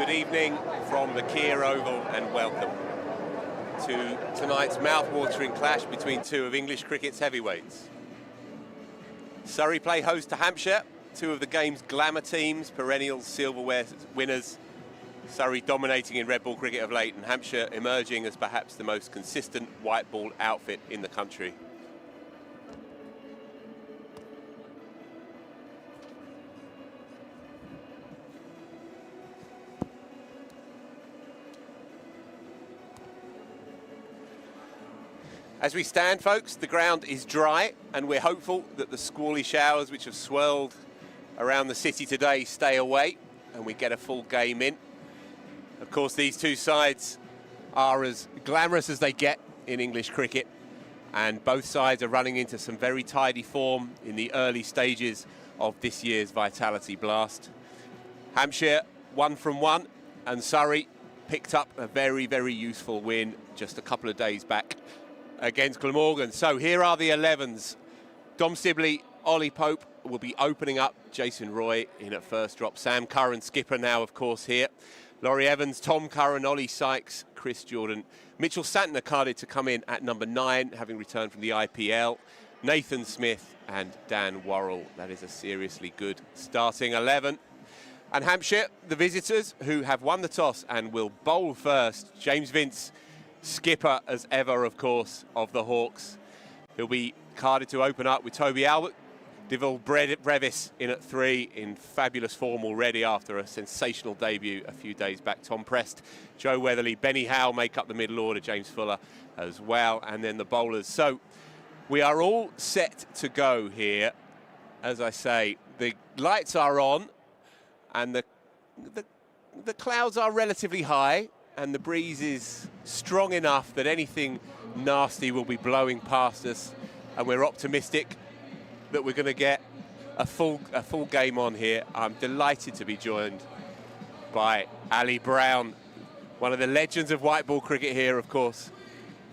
Good evening from the Kia Oval and welcome to tonight's mouth-watering clash between two of English cricket's heavyweights. Surrey play host to Hampshire, two of the game's glamour teams, perennial silverware winners. Surrey dominating in red ball cricket of late and Hampshire emerging as perhaps the most consistent white ball outfit in the country. As we stand, folks, the ground is dry and we're hopeful that the squally showers which have swirled around the city today stay away and we get a full game in. Of course, these two sides are as glamorous as they get in English cricket, and both sides are running into some very tidy form in the early stages of this year's Vitality Blast. Hampshire 1 from 1 and Surrey picked up a very, very useful win just a couple of days back against Glamorgan. So here are the 11s. Dom Sibley, Ollie Pope will be opening up. Jason Roy in at first drop. Sam Curran, skipper now, of course, here. Laurie Evans, Tom Curran, Ollie Sykes, Chris Jordan. Mitchell Santner carded to come in at number 9, having returned from the IPL. Nathan Smith and Dan Worrell. That is a seriously good starting 11. And Hampshire, the visitors, who have won the toss and will bowl first. James Vince, skipper as ever, of course, of the Hawks. He'll be carded to open up with Toby Albert. Devil Brevis in at 3 in fabulous form already after a sensational debut a few days back. Tom Prest, Joe Weatherly, Benny Howe make up the middle order, James Fuller as well, and then the bowlers. So we are all set to go here. As I say, the lights are on and the clouds are relatively high and the breeze is strong enough that anything nasty will be blowing past us, and we're optimistic that we're going to get a full game on here. I'm delighted to be joined by Alistair Brown, one of the legends of white ball cricket here, of course,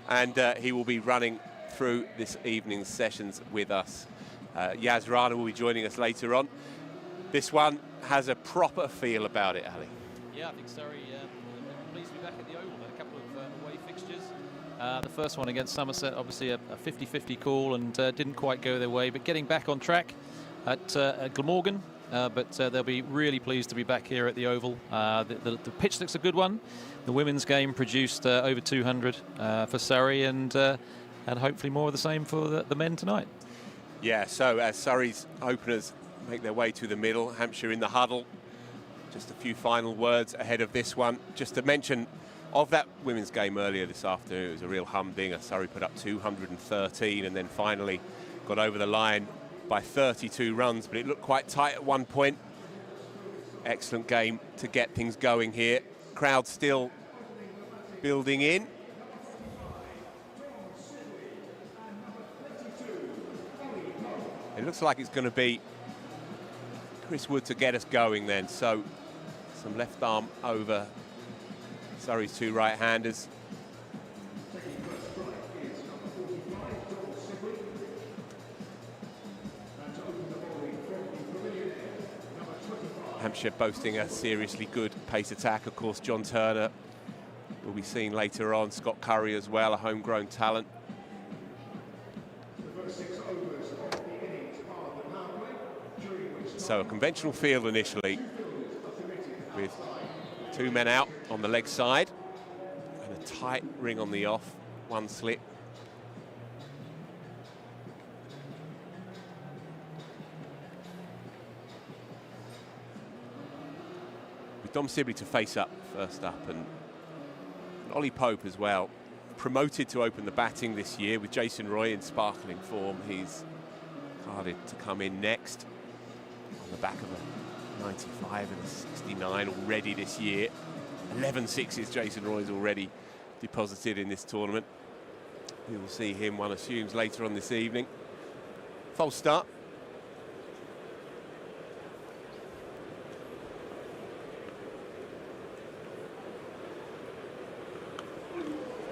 and he will be running through this evening's sessions with us. Yaz Rana will be joining us later on. This one has a proper feel about it, Ali. Yeah, I think Surrey pleased to be back at the Oval. Had a couple of away fixtures. The first one against Somerset, obviously a 50-50 call and didn't quite go their way, but getting back on track at Glamorgan. But they'll be really pleased to be back here at the Oval. The pitch looks a good one. The women's game produced over 200 for Surrey, and hopefully more of the same for the men tonight. Yeah, so as Surrey's openers make their way to the middle, Hampshire in the huddle. Just a few final words ahead of this one. Just to mention, of that women's game earlier this afternoon, it was a real humdinger. Surrey put up 213 and then finally got over the line by 32 runs, but it looked quite tight at one point. Excellent game to get things going here. Crowd still building in. It looks like it's going to be Chris Wood to get us going then. So some left arm over Surrey's two right-handers. Hampshire boasting a seriously good pace attack. Of course, John Turner will be seen later on. Scott Curry as well, a homegrown talent. So a conventional field initially with two men out on the leg side and a tight ring on the off, one slit. With Dom Sibley to face up first up, and Ollie Pope as well, promoted to open the batting this year with Jason Roy in sparkling form. He's carded to come in next on the back of a 95 and a 69 already this year. 11 sixes Jason Roy's already deposited in this tournament. We will see him, one assumes, later on this evening. False start.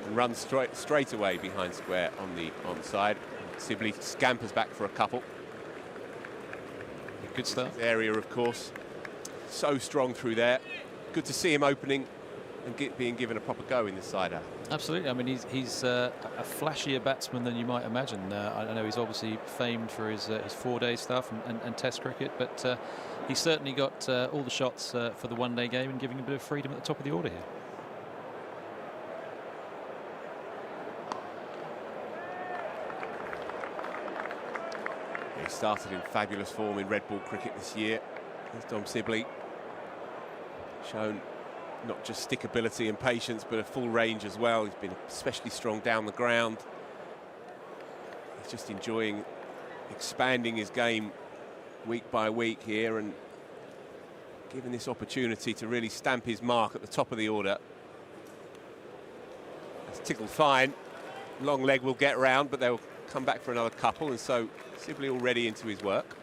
And runs straight away behind square on the onside. Sibley scampers back for a couple. Good start. Area, of course, so strong through there. good to see him opening and being given a proper go in this side. Absolutely. I mean, he's a flashier batsman than you might imagine. I know he's obviously famed for his 4-day stuff and Test cricket, but he's certainly got all the shots for the one-day game and giving a bit of freedom at the top of the order here. He started in fabulous form in red ball cricket this year. There's Dom Sibley, shown not just stickability and patience, but a full range as well. He's been especially strong down the ground. He's just enjoying expanding his game week by week here and given this opportunity to really stamp his mark at the top of the order. That's tickled fine. Long leg will get round, but they'll come back for another couple, and so Sibley already into his work.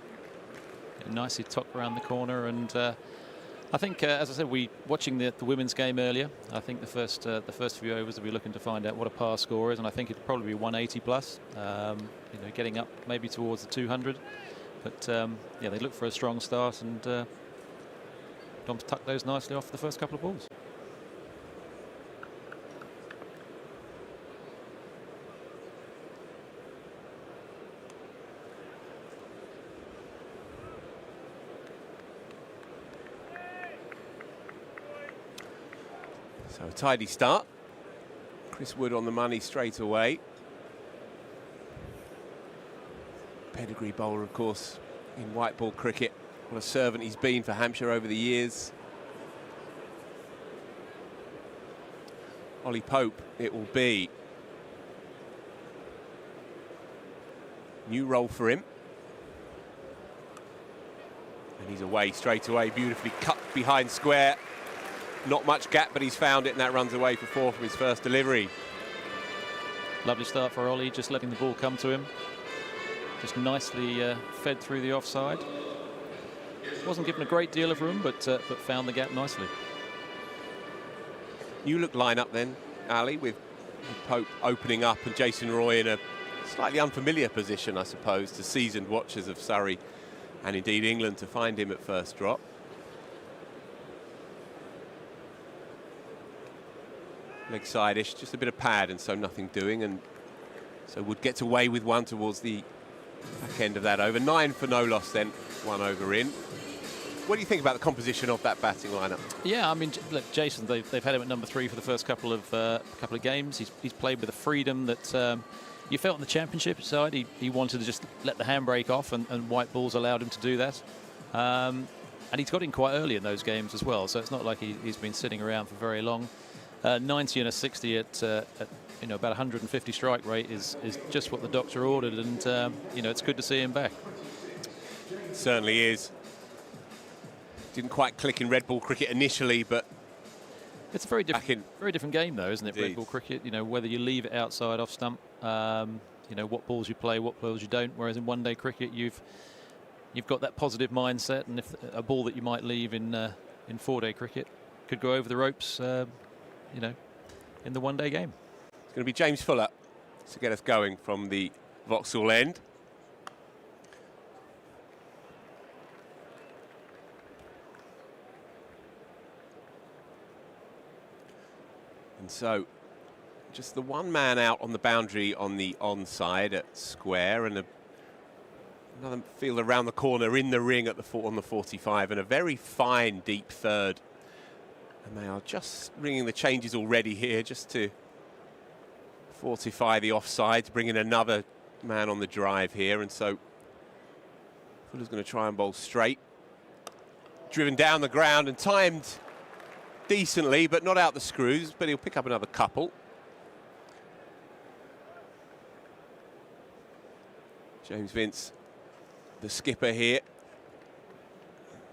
Nicely tucked around the corner, and I think, as I said, watching the women's game earlier, I think the first few overs we'll be looking to find out what a par score is, and I think it'd probably be 180 plus, getting up maybe towards the 200. But yeah, they look for a strong start, and Dom's tucked those nicely off the first couple of balls. So a tidy start. Chris Wood on the money straight away. Pedigree bowler, of course, in white ball cricket. What a servant he's been for Hampshire over the years. Ollie Pope it will be. New role for him. And he's away straight away, beautifully cut behind square. Not much gap, but he's found it, and that runs away for 4 from his first delivery. Lovely start for Ollie, just letting the ball come to him. Just nicely fed through the offside. Wasn't given a great deal of room, but found the gap nicely. New look line-up then, Ali, with Pope opening up and Jason Roy in a slightly unfamiliar position, I suppose, to seasoned watchers of Surrey and indeed England to find him at first drop. Leg side-ish, just a bit of pad, and so nothing doing, and so Wood gets away with one towards the back end of that over. 9 for no loss then, 1 over in. What do you think about the composition of that batting lineup? Yeah, I mean, look, Jason, they've had him at number 3 for the first couple of games. He's played with a freedom that you felt in the championship side. He wanted to just let the handbrake off, and white balls allowed him to do that. And he's got in quite early in those games as well, so it's not like he's been sitting around for very long. 90 and a 60 at about 150 strike rate is just what the doctor ordered, and it's good to see him back. It certainly is. Didn't quite click in red ball cricket initially, but it's a very different game, though, isn't it? Indeed. Red ball cricket. Whether you leave it outside off stump, what balls you play, what balls you don't. Whereas in one-day cricket, you've got that positive mindset, and if a ball that you might leave in 4-day cricket could go over the ropes. In the one-day game. It's going to be James Fuller to get us going from the Vauxhall end. And so, just the one man out on the boundary on the onside at square, and another fielder around the corner in the ring at on the 45, and a very fine deep third. And they are just ringing the changes already here, just to fortify the offsides, bring in another man on the drive here. And so Fuller's going to try and bowl straight. Driven down the ground and timed decently, but not out the screws, but he'll pick up another couple. James Vince, the skipper here.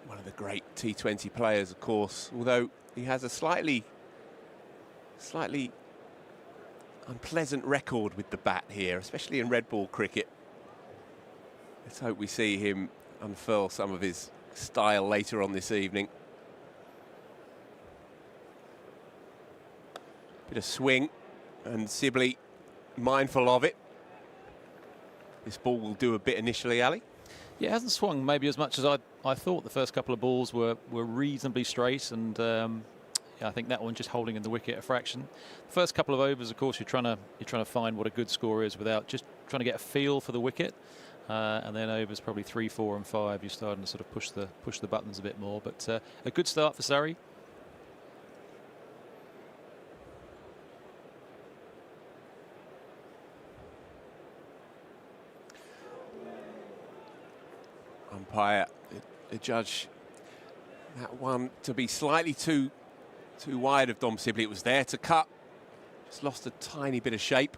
One of the great T20 players, of course, although he has a slightly unpleasant record with the bat here, especially in red ball cricket. Let's hope we see him unfurl some of his style later on this evening. Bit of swing, and Sibley mindful of it. This ball will do a bit initially, Ali. Yeah, it hasn't swung maybe as much as I thought. The first couple of balls were reasonably straight, and yeah, I think that one just holding in the wicket a fraction. First couple of overs, of course, you're trying to find what a good score is without just trying to get a feel for the wicket. And then overs probably 3, 4, and 5, you're starting to sort of push the buttons a bit more. But a good start for Surrey. Umpire, the judge, that one to be slightly too wide of Dom Sibley. It was there to cut, just lost a tiny bit of shape.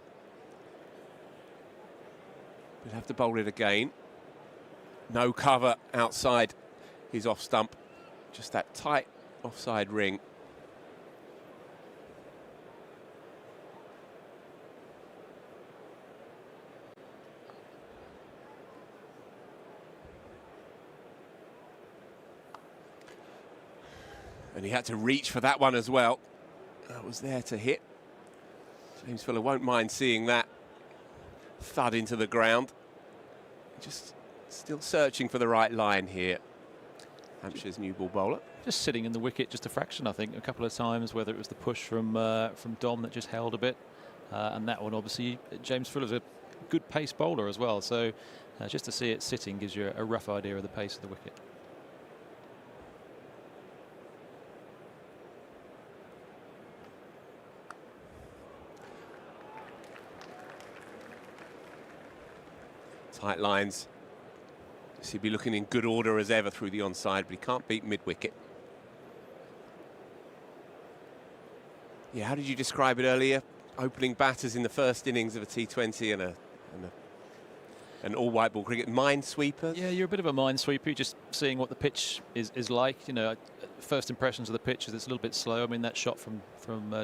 We'll have to bowl it again. No cover outside his off stump, just that tight offside ring. And he had to reach for that one as well. That was there to hit. James Fuller won't mind seeing that thud into the ground. Just still searching for the right line here. Hampshire's new ball bowler. Just sitting in the wicket just a fraction, I think, a couple of times, whether it was the push from Dom that just held a bit. And that one, obviously, James Fuller's a good pace bowler as well. So just to see it sitting gives you a rough idea of the pace of the wicket. Tight lines. He'd be looking in good order as ever through the onside, but he can't beat mid-wicket. Yeah, how did you describe it earlier? Opening batters in the first innings of a T20 and an all-white ball cricket. Minesweepers? Yeah, you're a bit of a minesweeper, just seeing what the pitch is like. You know, first impressions of the pitch is it's a little bit slow. I mean, that shot from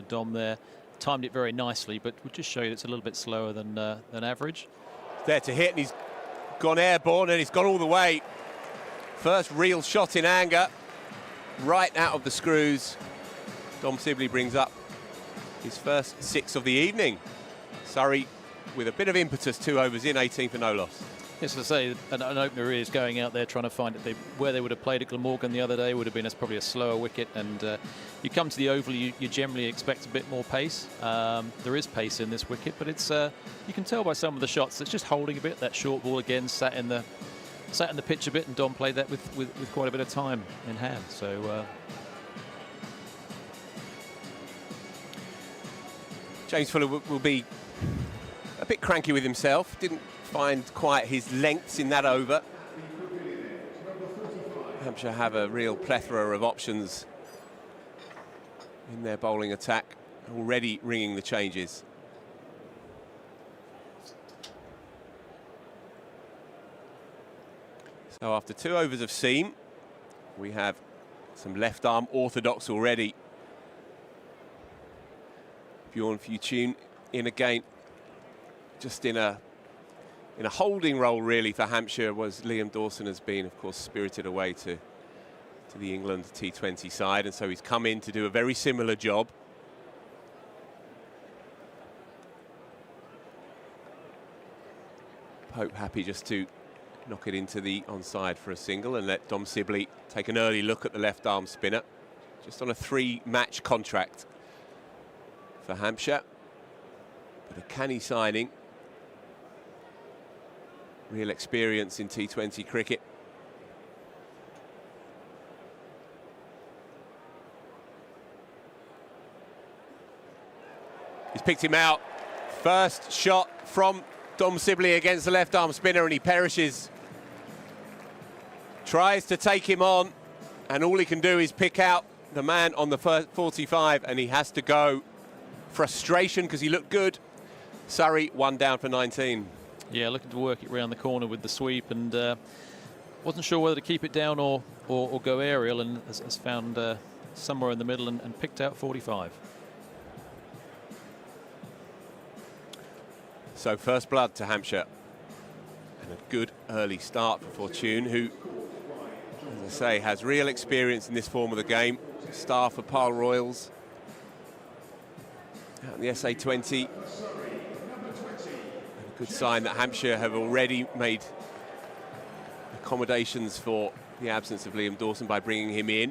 Dom there timed it very nicely, but would just show you it's a little bit slower than average. There to hit, and he's gone airborne, and he's gone all the way. First real shot in anger, right out of the screws. Dom Sibley brings up his first 6 of the evening. Surrey with a bit of impetus, 2 overs in, 18 for no loss. Yes, as I say, an opener is going out there trying to find it. Where they would have played at Glamorgan the other day would have been probably a slower wicket, and you come to the Oval, you generally expect a bit more pace. There is pace in this wicket, but it's you can tell by some of the shots it's just holding a bit. That short ball again sat in the pitch a bit, and Dom played that with quite a bit of time in hand. So James Fuller will be a bit cranky with himself. Didn't find quite his lengths in that over. Hampshire have a real plethora of options in their bowling attack, already ringing the changes. So after 2 overs of seam, we have some left arm orthodox already. Bjorn Fortune in again, just in a holding role really for Hampshire, was Liam Dawson has been, of course, spirited away to the England T20 side, and so he's come in to do a very similar job. Pope happy just to knock it into the onside for a single and let Dom Sibley take an early look at the left arm spinner, just on a 3-match contract for Hampshire. But a canny signing. Real experience in T20 cricket. He's picked him out. First shot from Dom Sibley against the left arm spinner, and he perishes. Tries to take him on, and all he can do is pick out the man on the first 45, and he has to go. Frustration because he looked good. Surrey 1 down for 19. Yeah, looking to work it round the corner with the sweep, and wasn't sure whether to keep it down or go aerial, and has found somewhere in the middle and picked out 45. So first blood to Hampshire, and a good early start for Fortune, who, as I say, has real experience in this form of the game. Star for Pile Royals out in the SA20. Good sign that Hampshire have already made a accommodations for the absence of Liam Dawson by bringing him in.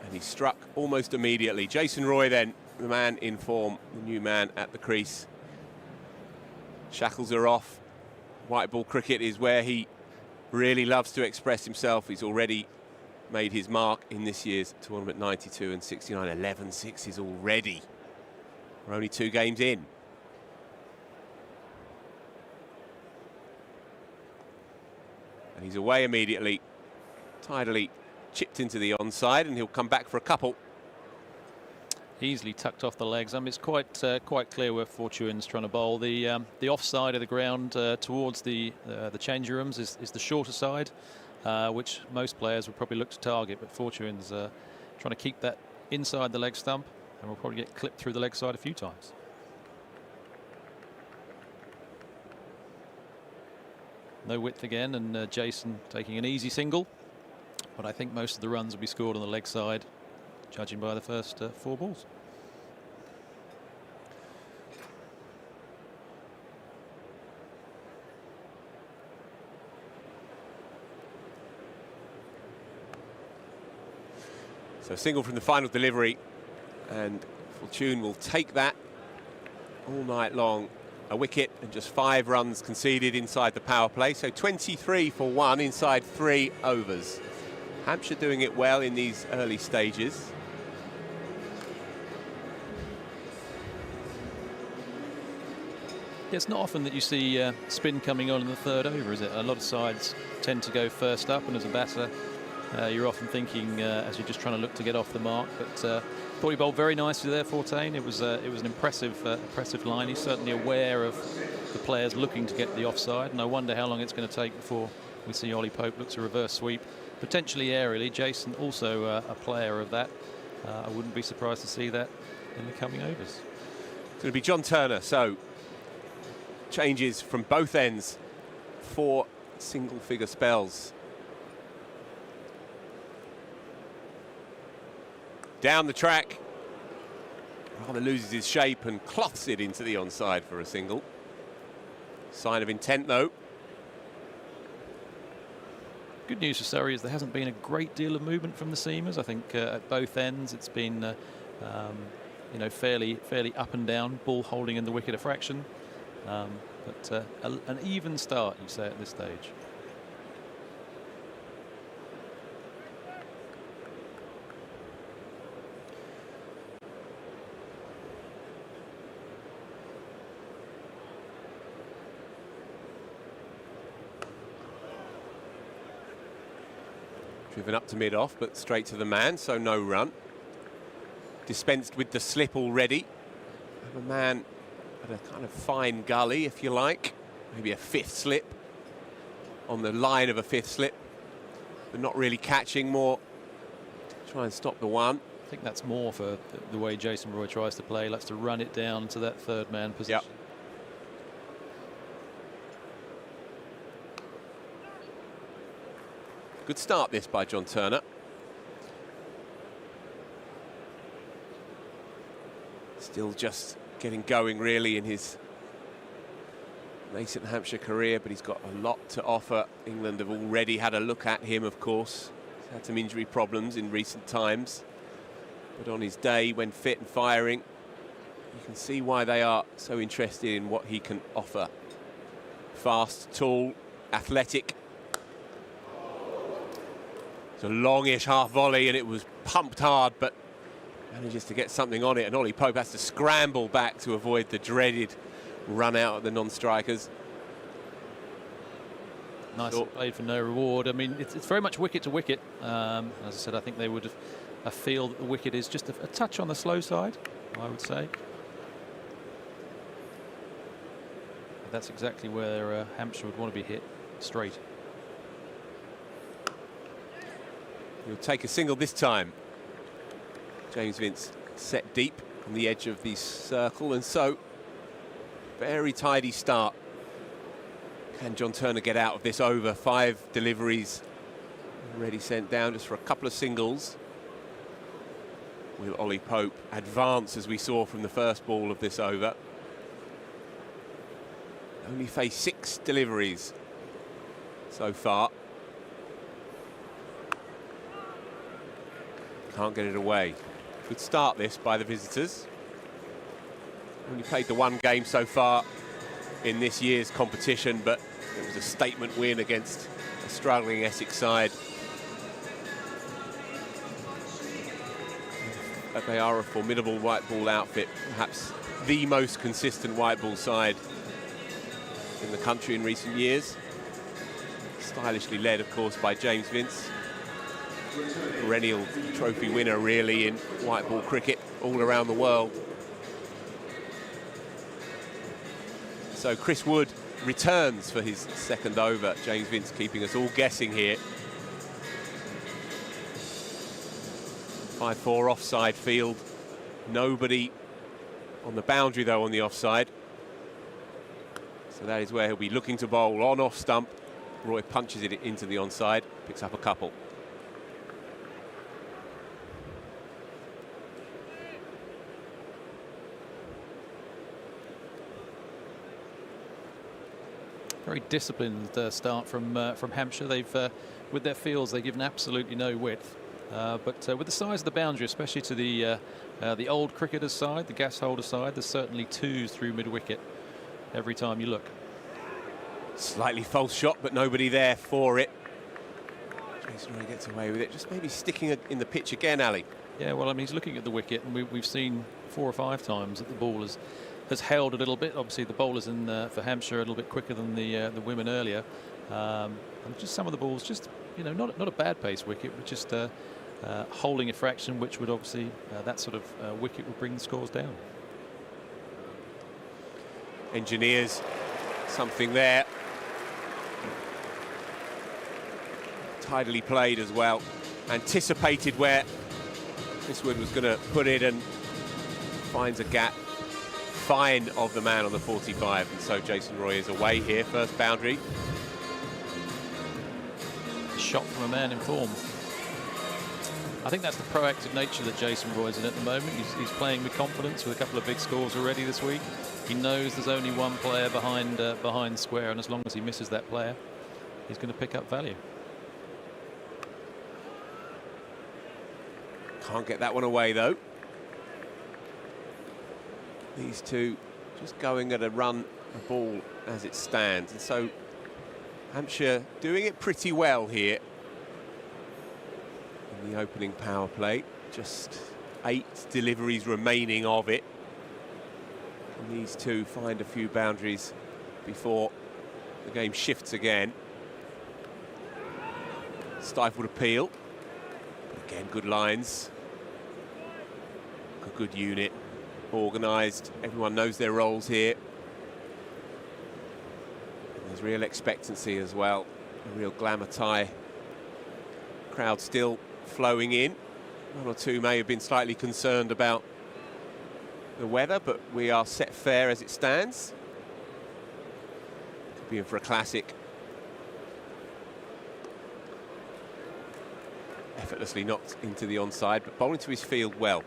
And he struck almost immediately. Jason Roy then, the man in form, the new man at the crease. Shackles are off. White ball cricket is where he really loves to express himself. He's already made his mark in this year's tournament, 92 and 69, 11 sixes already. We're only 2 games in. And he's away immediately, tidily chipped into the onside, and he'll come back for a couple. Easily tucked off the legs. I mean, it's quite clear where Fortune's trying to bowl. The offside of the ground towards the changing rooms is the shorter side, which most players would probably look to target, but Fortune's trying to keep that inside the leg stump, and will probably get clipped through the leg side a few times. No width again, and Jason taking an easy single, but I think most of the runs will be scored on the leg side, judging by the first 4 balls. So single from the final delivery, and Fortune will take that all night long. A wicket and just 5 runs conceded inside the power play. So 23 for 1 inside 3 overs. Hampshire doing it well in these early stages. It's not often that you see spin coming on in the 3rd over, is it? A lot of sides tend to go first up, and as a batter, you're often thinking as you're just trying to look to get off the mark. But thought he bowled very nicely there, Fortain. It was an impressive line. He's certainly aware of the players looking to get the offside, and I wonder how long it's going to take before we see Ollie Pope look to reverse sweep, potentially aerially. Jason also a player of that. I wouldn't be surprised to see that in the coming overs. It's going to be John Turner. So changes from both ends, 4 single-figure spells. Down the track, rather loses his shape and cloths it into the onside for a single. Sign of intent, though. Good news for Surrey is there hasn't been a great deal of movement from the seamers. I think at both ends it's been fairly up and down, ball holding in the wicket a fraction. But an even start, you say, at this stage. Driven up to mid-off, but straight to the man, so no run. Dispensed with the slip already. A man at a kind of fine gully, if you like. Maybe a 5th slip. On the line of a 5th slip. But not really catching, more try and stop the one. I think that's more for the way Jason Roy tries to play. He likes to run it down to that 3rd man position. Yep. Good start this by John Turner. Still just getting going really in his nascent Hampshire career, but he's got a lot to offer. England have already had a look at him, of course. He's had some injury problems in recent times, but on his day when fit and firing, you can see why they are so interested in what he can offer. Fast, tall, athletic. It's a longish half volley, and it was pumped hard, but manages to get something on it, and Ollie Pope has to scramble back to avoid the dreaded run out at the non-strikers. Nicely played for no reward. I mean, it's very much wicket to wicket. As I said, I think they would feel that the wicket is just a touch on the slow side, I would say. But that's exactly where Hampshire would want to be hit, straight. He'll take a single this time. James Vince set deep on the edge of the circle, and so very tidy start. Can John Turner get out of this over? 5 deliveries already sent down just for a couple of singles. Will Ollie Pope advance, as we saw from the first ball of this over? Only faced 6 deliveries so far. Can't get it away. Good start this by the visitors. Only played the one game so far in this year's competition, but it was a statement win against a struggling Essex side. But they are a formidable white ball outfit, perhaps the most consistent white ball side in the country in recent years. Stylishly led, of course, by James Vince. Perennial trophy winner, really, in white ball cricket all around the world. So Chris Wood returns for his second over. James Vince keeping us all guessing here. 5-4 offside field. Nobody on the boundary, though, on the offside. So that is where he'll be looking to bowl on off stump. Roy punches it into the onside, picks up a couple. Very disciplined start from Hampshire. They've, with their fields, they've given absolutely no width. But with the size of the boundary, especially to the old cricketers' side, the gas holder side, there's certainly twos through mid-wicket every time you look. Slightly false shot, but nobody there for it. Jason Roy gets away with it. Just maybe sticking it in the pitch again, Ali. Yeah, well, I mean, he's looking at the wicket, and we've seen 4 or 5 times that the ball has held a little bit. Obviously, the bowlers in for Hampshire are a little bit quicker than the women earlier. And just some of the balls, just not a bad pace wicket, but just holding a fraction, which would obviously that sort of wicket would bring the scores down. Engineers, something there. Tidily played as well. Anticipated where Chris Wood was going to put it and finds a gap. Fine of the man on the 45, and so Jason Roy is away here. First boundary. Shot from a man in form. I think that's the proactive nature that Jason Roy's in at the moment. He's playing with confidence with a couple of big scores already this week. He knows there's only one player behind square, and as long as he misses that player, he's going to pick up value. Can't get that one away, though. These two just going at a run, a ball as it stands. And so Hampshire doing it pretty well here in the opening power play. Just 8 deliveries remaining of it. And these two find a few boundaries before the game shifts again. Stifled appeal. But again, good lines. A good unit. Organised. Everyone knows their roles here. And there's real expectancy as well. A real glamour tie. Crowd still flowing in. One or two may have been slightly concerned about the weather, but we are set fair as it stands. Could be in for a classic. Effortlessly knocked into the onside, but bowling to his field well.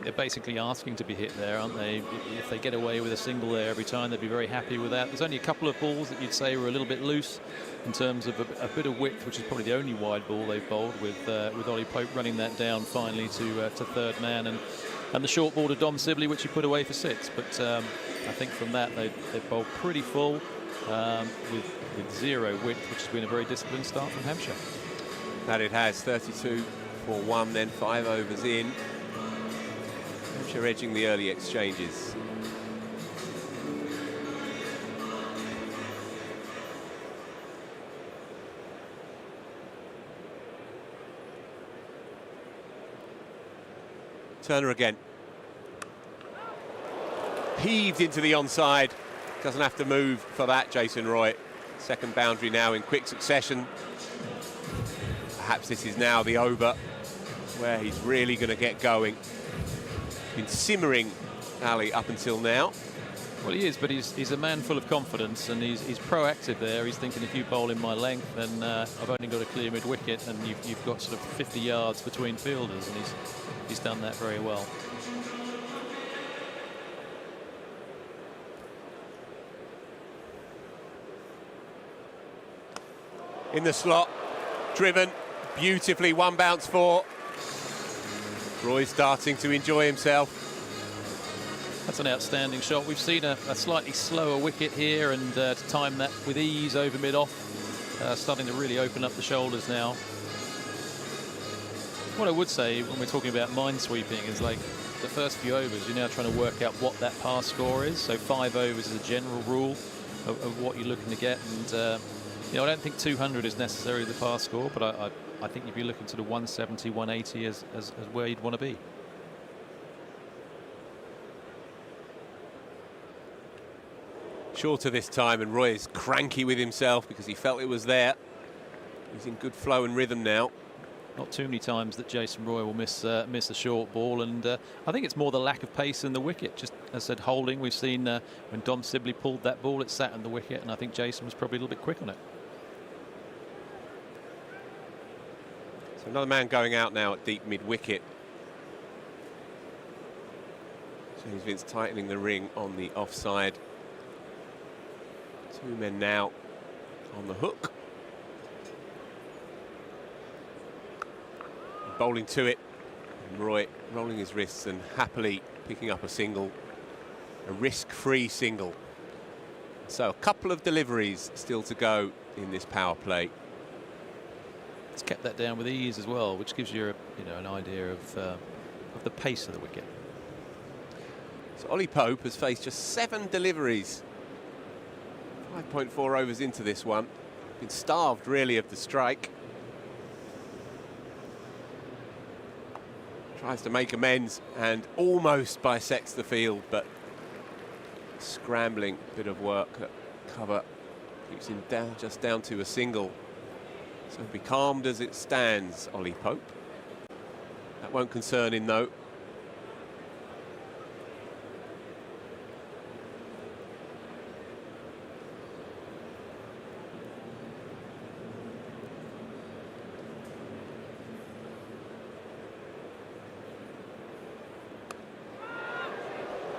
They're basically asking to be hit there, aren't they? If they get away with a single there every time, they'd be very happy with that. There's only a couple of balls that you'd say were a little bit loose in terms of a bit of width, which is probably the only wide ball they've bowled, with Ollie Pope running that down finally to third man, and the short ball to Dom Sibley, which he put away for 6. But I think from that they bowled pretty full with 0 width, which has been a very disciplined start from Hampshire. That it has. 32 for 1, then 5 overs in. Hampshire edging the early exchanges. Turner again. Heaved into the onside. Doesn't have to move for that, Jason Roy. Second boundary now in quick succession. Perhaps this is now the over where he's really going to get going. Been simmering, Ali, up until now. Well, he is, but he's a man full of confidence, and he's proactive there. He's thinking, if you bowl in my length, then I've only got to clear mid-wicket, and you've got sort of 50 yards between fielders, and he's done that very well. In the slot, driven beautifully, 1 bounce 4. Roy's starting to enjoy himself. That's an outstanding shot. We've seen a slightly slower wicket here, and to time that with ease over mid-off, starting to really open up the shoulders now. What I would say when we're talking about minesweeping is, like, the first few overs, you're now trying to work out what that pass score is. So 5 overs is a general rule of what you're looking to get. And, you know, I don't think 200 is necessarily the pass score, but I think you'd be looking to the 170, 180 as where you'd want to be. Shorter this time, and Roy is cranky with himself because he felt it was there. He's in good flow and rhythm now. Not too many times that Jason Roy will miss a short ball, and I think it's more the lack of pace in the wicket. Just as I said, holding. We've seen when Dom Sibley pulled that ball, it sat on the wicket, and I think Jason was probably a little bit quick on it. So another man going out now at deep mid-wicket. James Vince tightening the ring on the offside. 2 men now on the hook. Bowling to it. And Roy rolling his wrists and happily picking up a single. A risk-free single. So a couple of deliveries still to go in this power play. It's kept that down with ease as well, which gives you an idea of the pace of the wicket. So Ollie Pope has faced just 7 deliveries. 5.4 overs into this one. Been starved really of the strike. Tries to make amends and almost bisects the field, but scrambling bit of work at cover keeps him down, just down to a single. So be calmed as it stands, Ollie Pope. That won't concern him though.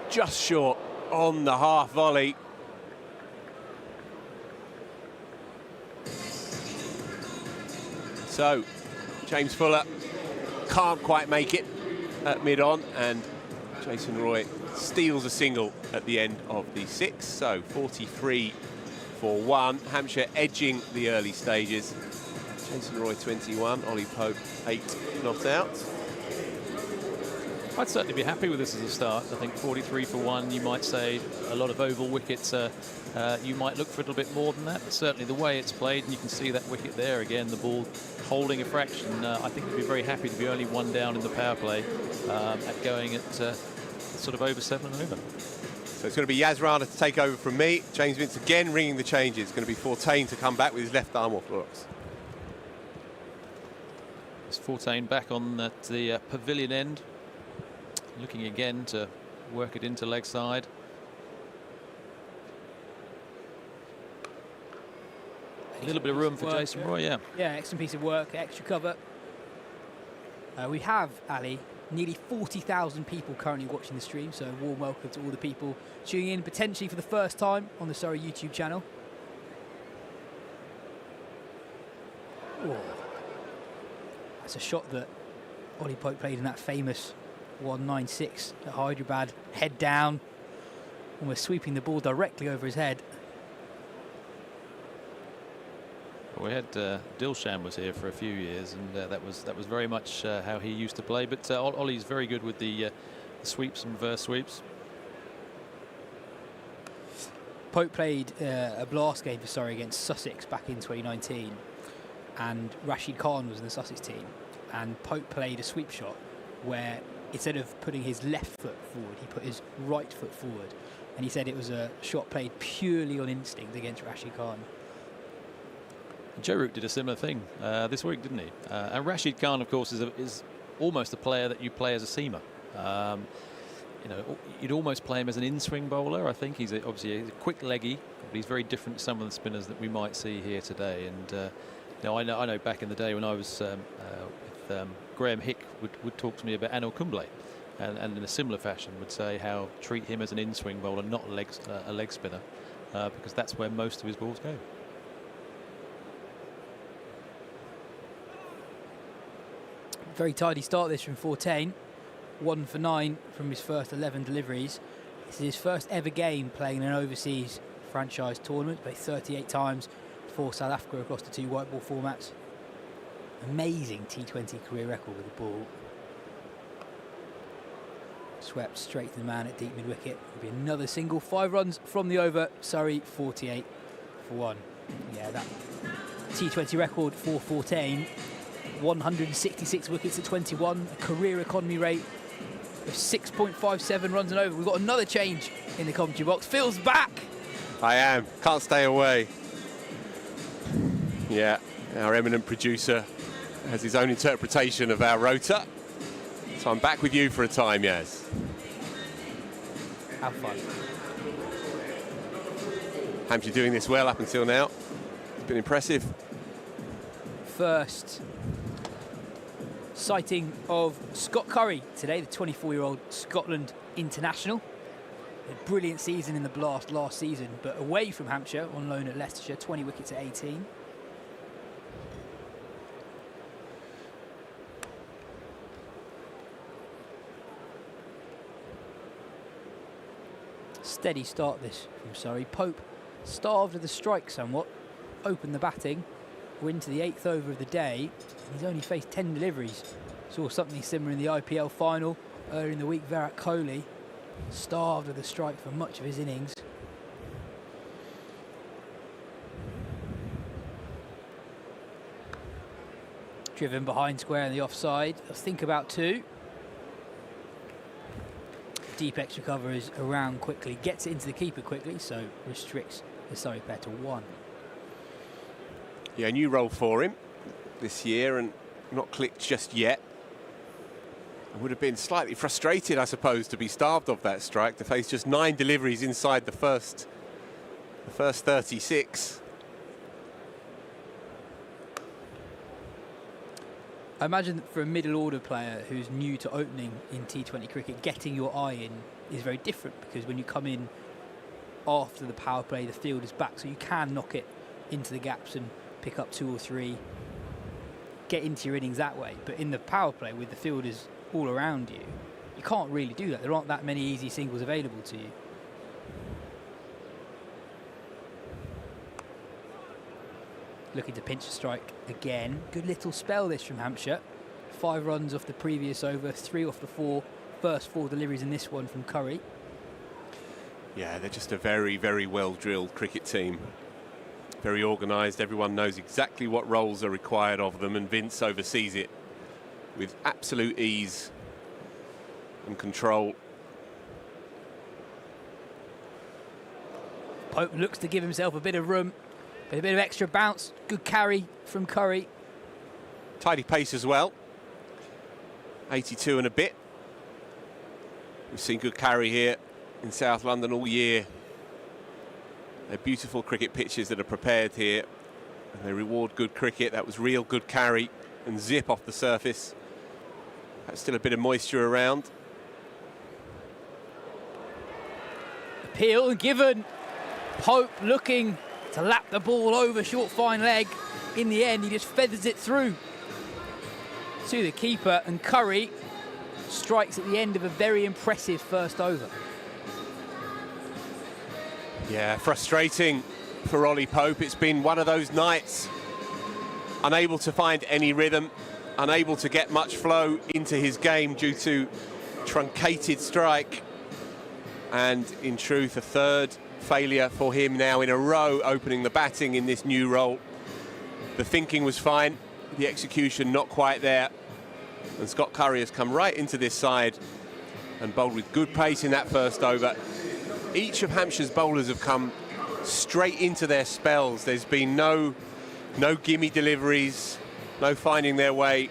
Just short on the half volley. So James Fuller can't quite make it at mid-on, and Jason Roy steals a single at the end of the 6. So 43 for 1. Hampshire edging the early stages. Jason Roy 21, Ollie Pope 8 not out. I'd certainly be happy with this as a start. I think 43 for 1, you might say a lot of oval wickets, you might look for a little bit more than that, but certainly the way it's played, and you can see that wicket there again, the ball holding a fraction. I think we'd be very happy to be only 1 down in the power play at going at sort of over 7 and over. So it's going to be Rana to take over from me. James Vince again ringing the changes. It's going to be Fortain to come back with his left arm orthodox. It's Fortain back on at the pavilion end. Looking again to work it into leg side. A little bit of room for Jason Roy, yeah. Yeah, excellent piece of work, extra cover. We have, Ali, nearly 40,000 people currently watching the stream, so a warm welcome to all the people tuning in, potentially for the first time on the Surrey YouTube channel. Oh. That's a shot that Ollie Pope played in that famous 196 at Hyderabad, head down, almost sweeping the ball directly over his head. Well, we had Dilshan was here for a few years, and that was very much how he used to play. But Ollie's very good with the sweeps and reverse sweeps. Pope played a blast game for Surrey against Sussex back in 2019, and Rashid Khan was in the Sussex team, and Pope played a sweep shot where instead of putting his left foot forward, he put his right foot forward, and he said it was a shot played purely on instinct against Rashid Khan. Joe Root did a similar thing this week, didn't he? And Rashid Khan, of course, is almost a player that you play as a seamer. You'd almost play him as an in-swing bowler. I think he's obviously a quick leggy, but he's very different to some of the spinners that we might see here today. And I know back in the day when I was with Graham Hick would talk to me about Anil Kumble, and in a similar fashion would say how treat him as an in-swing bowler, not a leg spinner, because that's where most of his balls go. Very tidy start this from Fortain. 1 for 9 from his first 11 deliveries. This is his first ever game playing in an overseas franchise tournament. Played 38 times for South Africa across the 2 white ball formats. Amazing T20 career record with the ball. Swept straight to the man at deep mid-wicket. Will be another single. 5 runs from the over. Surrey 48 for 1. Yeah, that T20 record for Fortain. 166 wickets at 21. A career economy rate of 6.57 runs and over. We've got another change in the commentary box. Phil's back. I am. Can't stay away. Yeah, our eminent producer has his own interpretation of our rota. So I'm back with you for a time, yes. Have fun. Hampshire doing this well up until now. It's been impressive. First sighting of Scott Curry today, the 24-year-old Scotland international. A brilliant season in the Blast last season, but away from Hampshire on loan at Leicestershire, 20 wickets at 18. Steady start this from Surrey. Pope starved of the strike somewhat, opened the batting. We're into the 8th over of the day. He's only faced 10 deliveries. Saw something similar in the IPL final earlier in the week. Virat Kohli starved of the strike for much of his innings. Driven behind square in the offside. They'll think about 2. Deep extra cover is around quickly, gets it into the keeper quickly, so restricts the Surrey pair to 1. Yeah, a new role for him this year and not clicked just yet. I would have been slightly frustrated, I suppose, to be starved of that strike, to face just 9 deliveries inside the first 36. I imagine that for a middle order player who's new to opening in T20 cricket, getting your eye in is very different, because when you come in after the power play, the field is back, so you can knock it into the gaps and pick up 2 or 3, get into your innings that way. But in the power play, with the fielders all around you, you can't really do that. There aren't that many easy singles available to you. Looking to pinch a strike again. Good little spell this from Hampshire. 5 runs off the previous over, 3 off the 4. First 4 deliveries in this one from Curry. Yeah, they're just a very, very well-drilled cricket team. Very organised. Everyone knows exactly what roles are required of them, and Vince oversees it with absolute ease and control. Pope looks to give himself a bit of room. But a bit of extra bounce. Good carry from Curry. Tidy pace as well. 82 and a bit. We've seen good carry here in South London all year. They're beautiful cricket pitches that are prepared here, and they reward good cricket. That was real good carry and zip off the surface. That's still a bit of moisture around. Appeal and given. Pope looking to lap the ball over short fine leg. In the end, he just feathers it through to the keeper, and Curry strikes at the end of a very impressive first over. Yeah, frustrating for Ollie Pope. It's been one of those nights, unable to find any rhythm, unable to get much flow into his game due to truncated strike, and in truth a 3rd failure for him now in a row, opening the batting in this new role. The thinking was fine, the execution not quite there, and Scott Curry has come right into this side and bowled with good pace in that first over. Each of Hampshire's bowlers have come straight into their spells. There's been no gimme deliveries, no finding their way.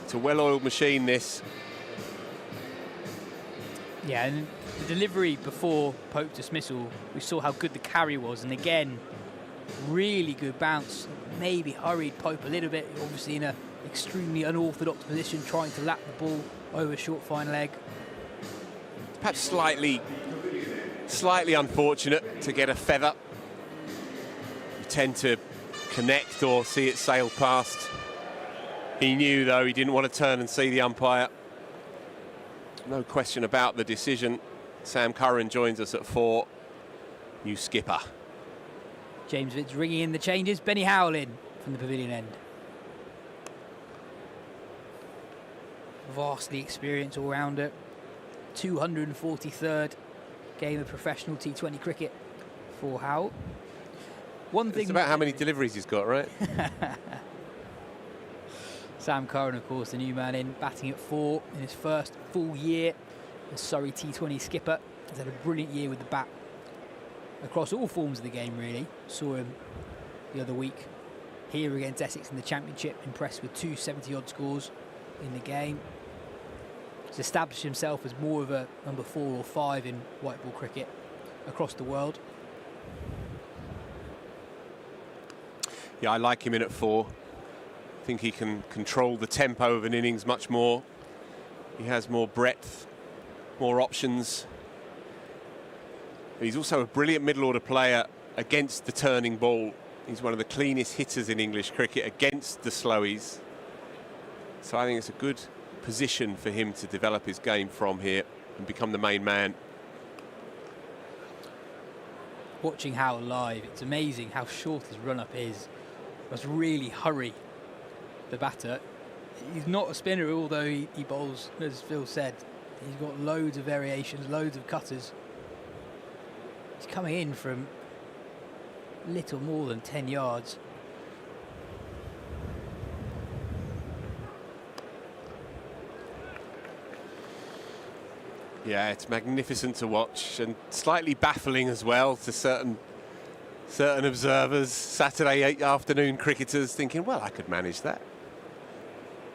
It's a well-oiled machine, this. Yeah, and the delivery before Pope's dismissal, we saw how good the carry was, and again, really good bounce. Maybe hurried Pope a little bit, obviously in an extremely unorthodox position, trying to lap the ball over short fine leg. Perhaps slightly unfortunate to get a feather. You tend to connect or see it sail past. He knew, though, he didn't want to turn and see the umpire. No question about the decision. Sam Curran joins us at 4. New skipper. James Vince ringing in the changes. Benny Howell in from the pavilion end. Vastly experienced all-rounder. 243rd game of professional T20 cricket for Howell. One thing. It's about how many deliveries he's got, right? Sam Curran, of course, the new man in, batting at 4 in his first full year as Surrey T20 skipper. He's had a brilliant year with the bat across all forms of the game, really. Saw him the other week here against Essex in the Championship, impressed with 2 70-odd scores in the game. He's established himself as more of a number 4 or 5 in white ball cricket across the world. Yeah, I like him in at 4. I think he can control the tempo of an innings much more. He has more breadth, more options. He's also a brilliant middle order player against the turning ball. He's one of the cleanest hitters in English cricket against the slowies. So I think it's a good position for him to develop his game from here and become the main man. Watching Howell live, it's amazing how short his run-up is. Must really hurry the batter. He's not a spinner, although he bowls, as Phil said. He's got loads of variations, loads of cutters. He's coming in from little more than 10 yards. Yeah, it's magnificent to watch and slightly baffling as well to certain observers, Saturday afternoon cricketers thinking, well, I could manage that.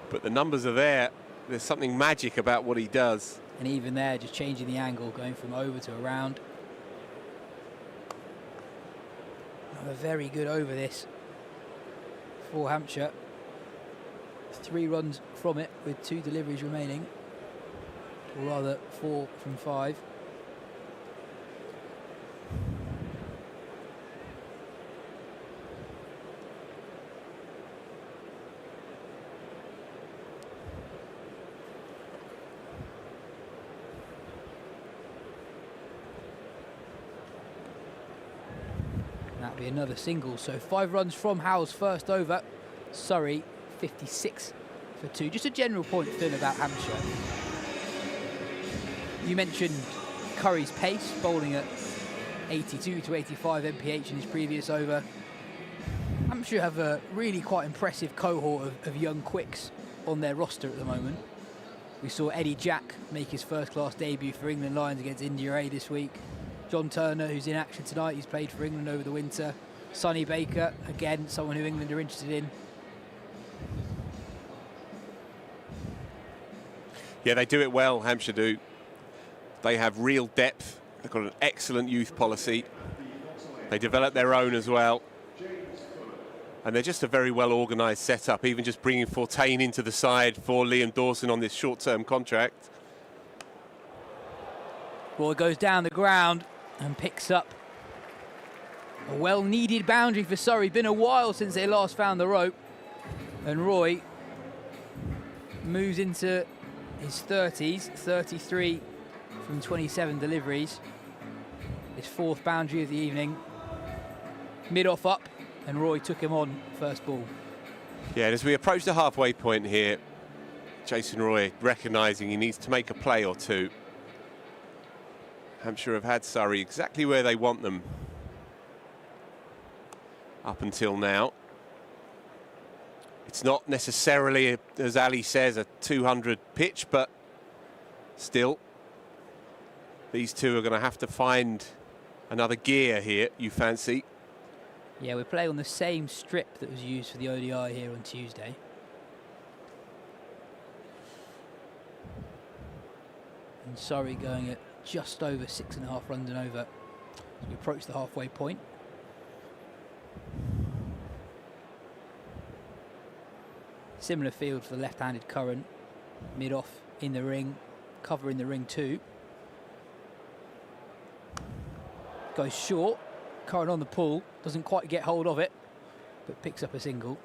But the numbers are there. There's something magic about what he does. And even there, just changing the angle, going from over to around. A very good over this for Hampshire. 3 runs from it with 2 deliveries remaining, or rather 4 from 5. That'll be another single. So 5 runs from Howell's first over. Surrey 56 for 2. Just a general point, Phil, about Hampshire. You mentioned Curry's pace, bowling at 82 to 85 mph in his previous over. Hampshire have a really quite impressive cohort of young quicks on their roster at the moment. We saw Eddie Jack make his first-class debut for England Lions against India A this week. John Turner, who's in action tonight, he's played for England over the winter. Sonny Baker, again, someone who England are interested in. Yeah, they do it well, Hampshire do. They have real depth. They've got an excellent youth policy. They develop their own as well. And they're just a very well organised setup, even just bringing Fortain into the side for Liam Dawson on this short-term contract. Ball goes down the ground and picks up a well-needed boundary for Surrey. Been a while since they last found the rope. And Roy moves into his 30s, 33 from 27 deliveries. His 4th boundary of the evening. Mid-off up, and Roy took him on first ball. Yeah, and as we approach the halfway point here, Jason Roy recognising he needs to make a play or two. Hampshire have had Surrey exactly where they want them up until now. It's not necessarily, as Ali says, a 200 pitch, but still, these two are going to have to find another gear here, you fancy. Yeah, we're playing on the same strip that was used for the ODI here on Tuesday. And Surrey going at just over 6.5 runs and over as we approach the halfway point. Similar field for the left-handed Curran. Mid-off in the ring, cover in the ring too. Goes short. Curran on the pull, doesn't quite get hold of it, but picks up a single.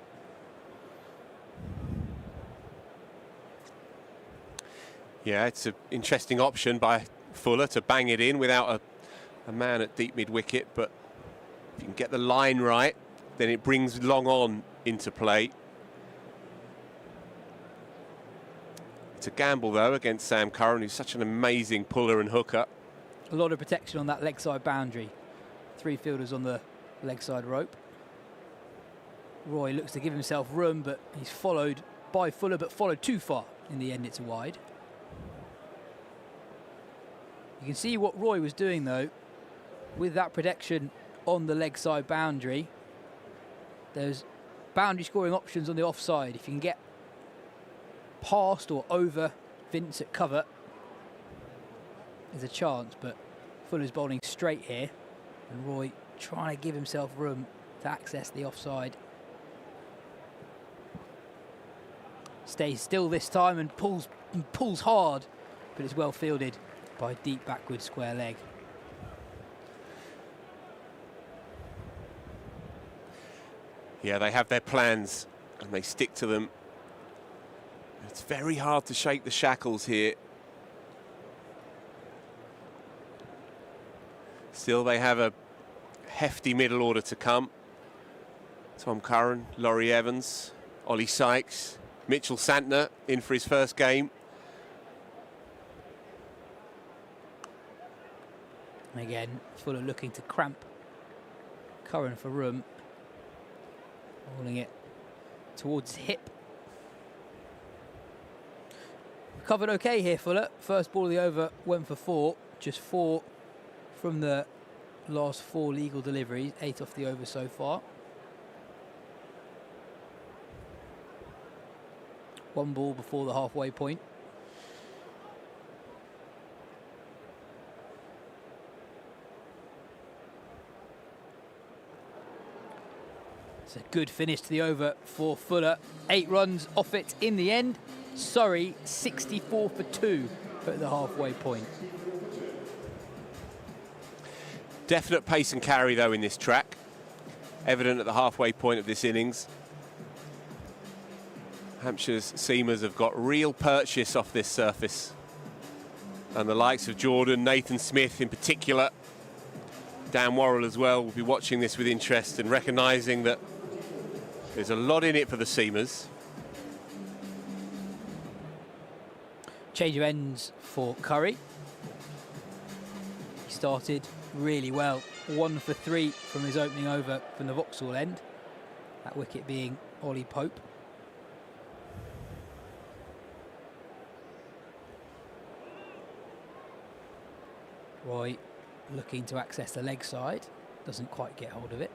Yeah, it's an interesting option by Fuller to bang it in without a man at deep mid-wicket, but if you can get the line right, then it brings long on into play. It's a gamble, though, against Sam Curran, who's such an amazing puller and hooker. A lot of protection on that leg side boundary. 3 fielders on the leg side rope. Roy looks to give himself room, but he's followed by Fuller, but followed too far. In the end, it's a wide. You can see what Roy was doing, though, with that protection on the leg side boundary. There's boundary scoring options on the offside. If you can get past or over Vince at cover, there's a chance, but Fuller's bowling straight here, and Roy trying to give himself room to access the offside. Stays still this time and pulls hard, but it's well fielded by deep backward square leg. Yeah, they have their plans and they stick to them. It's very hard to shake the shackles here. Still, they have a hefty middle order to come. Tom Curran, Laurie Evans, Ollie Sykes, Mitchell Santner in for his first game. And again, Fuller looking to cramp Curran for room. Holding it towards his hip. Covered okay here, Fuller. First ball of the over went for 4. Just 4 from the last 4 legal deliveries. 8 off the over so far. 1 ball before the halfway point. It's a good finish to the over for Fuller. 8 runs off it in the end. Surrey 64 for 2 at the halfway point. Definite pace and carry, though, in this track. Evident at the halfway point of this innings. Hampshire's seamers have got real purchase off this surface. And the likes of Jordan, Nathan Smith in particular, Dan Worrell as well, will be watching this with interest and recognising that there's a lot in it for the seamers. Change of ends for Curry. He started really well. 1 for 3 from his opening over from the Vauxhall end. That wicket being Ollie Pope. Roy looking to access the leg side. Doesn't quite get hold of it.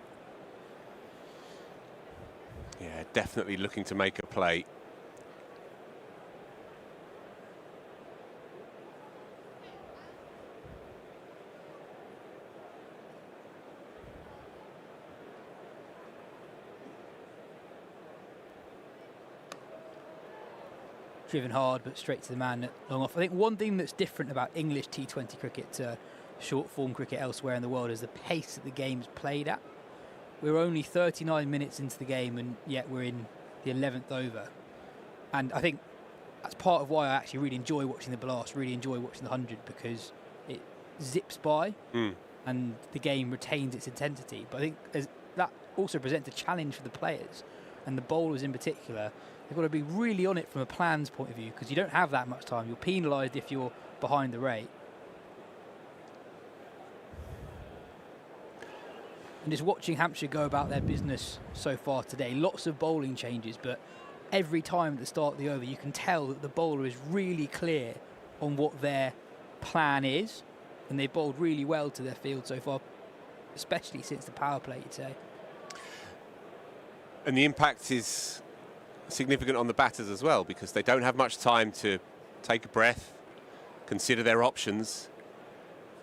Yeah, definitely looking to make a play. Driven hard, but straight to the man at long off. I think one thing that's different about English T20 cricket to short form cricket elsewhere in the world is the pace that the game's played at. We're only 39 minutes into the game, and yet we're in the 11th over. And I think that's part of why I actually really enjoy watching the Blast, really enjoy watching the 100, because it zips by and the game retains its intensity. But I think that also presents a challenge for the players and the bowlers in particular. They've got to be really on it from a plans point of view, because you don't have that much time. You're penalised if you're behind the rate. And just watching Hampshire go about their business so far today, lots of bowling changes, but every time at the start of the over, you can tell that the bowler is really clear on what their plan is, and they've bowled really well to their field so far, especially since the power play, you'd say. And the impact is significant on the batters as well, because they don't have much time to take a breath, consider their options.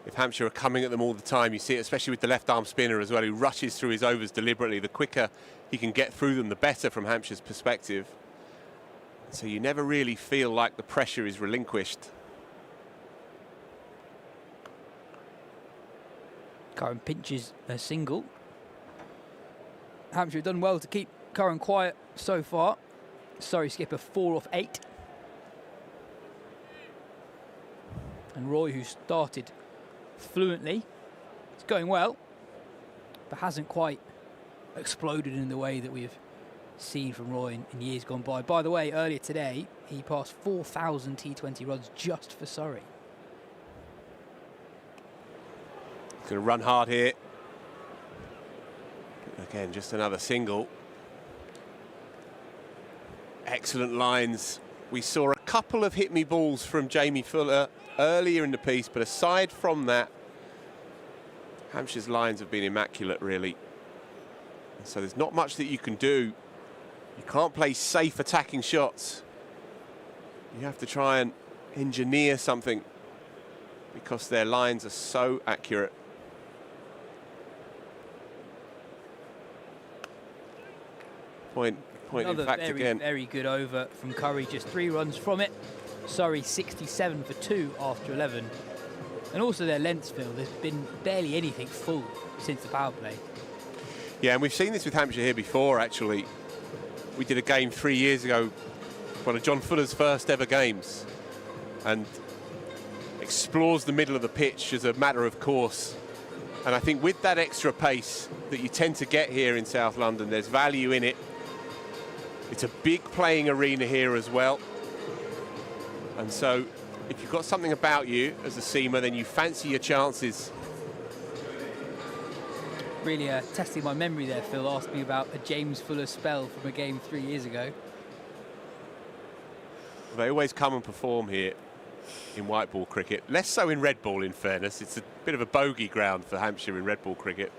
If Hampshire are coming at them all the time, you see it especially with the left-arm spinner as well, who rushes through his overs deliberately. The quicker he can get through them, the better from Hampshire's perspective. So you never really feel like the pressure is relinquished. Curran pinches a single. Hampshire have done well to keep Curran quiet so far. Surrey skipper 4 off 8. And Roy, who started fluently, it's going well, but hasn't quite exploded in the way that we've seen from Roy in years gone by. By the way, earlier today, he passed 4,000 T20 runs just for Surrey. He's going to run hard here. Again, just another single. Excellent lines. We saw a couple of hit-me balls from Jamie Fuller earlier in the piece, but aside from that, Hampshire's lines have been immaculate, really. So there's not much that you can do. You can't play safe attacking shots. You have to try and engineer something because their lines are so accurate. Point Another in fact again. very good over from Curry, just 3 runs from it. Surrey 67 for 2 after 11. And also their lengths, Phil, there's been barely anything full since the power play. Yeah, and we've seen this with Hampshire here before, actually. We did a game 3 years ago, one of John Fuller's first ever games, and explores the middle of the pitch as a matter of course. And I think with that extra pace that you tend to get here in South London, there's value in it. It's a big playing arena here as well. And so if you've got something about you as a seamer, then you fancy your chances. Really testing my memory there, Phil, asking me about a James Fuller spell from a game 3 years ago. They always come and perform here in white ball cricket. Less so in red ball, in fairness. It's a bit of a bogey ground for Hampshire in red ball cricket.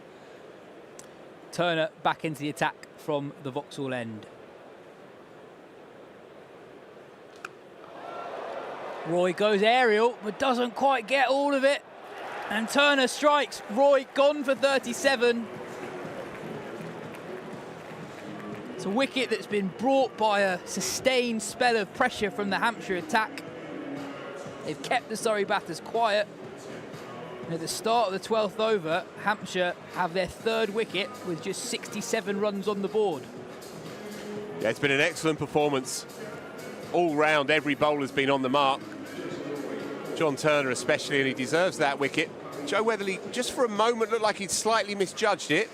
Turner back into the attack from the Vauxhall end. Roy goes aerial, but doesn't quite get all of it. And Turner strikes. Roy gone for 37. It's a wicket that's been brought by a sustained spell of pressure from the Hampshire attack. They've kept the Surrey batters quiet. And at the start of the 12th over, Hampshire have their 3rd wicket with just 67 runs on the board. Yeah, it's been an excellent performance. All round, every bowler's been on the mark. John Turner especially, and he deserves that wicket. Joe Weatherly, just for a moment, looked like he'd slightly misjudged it,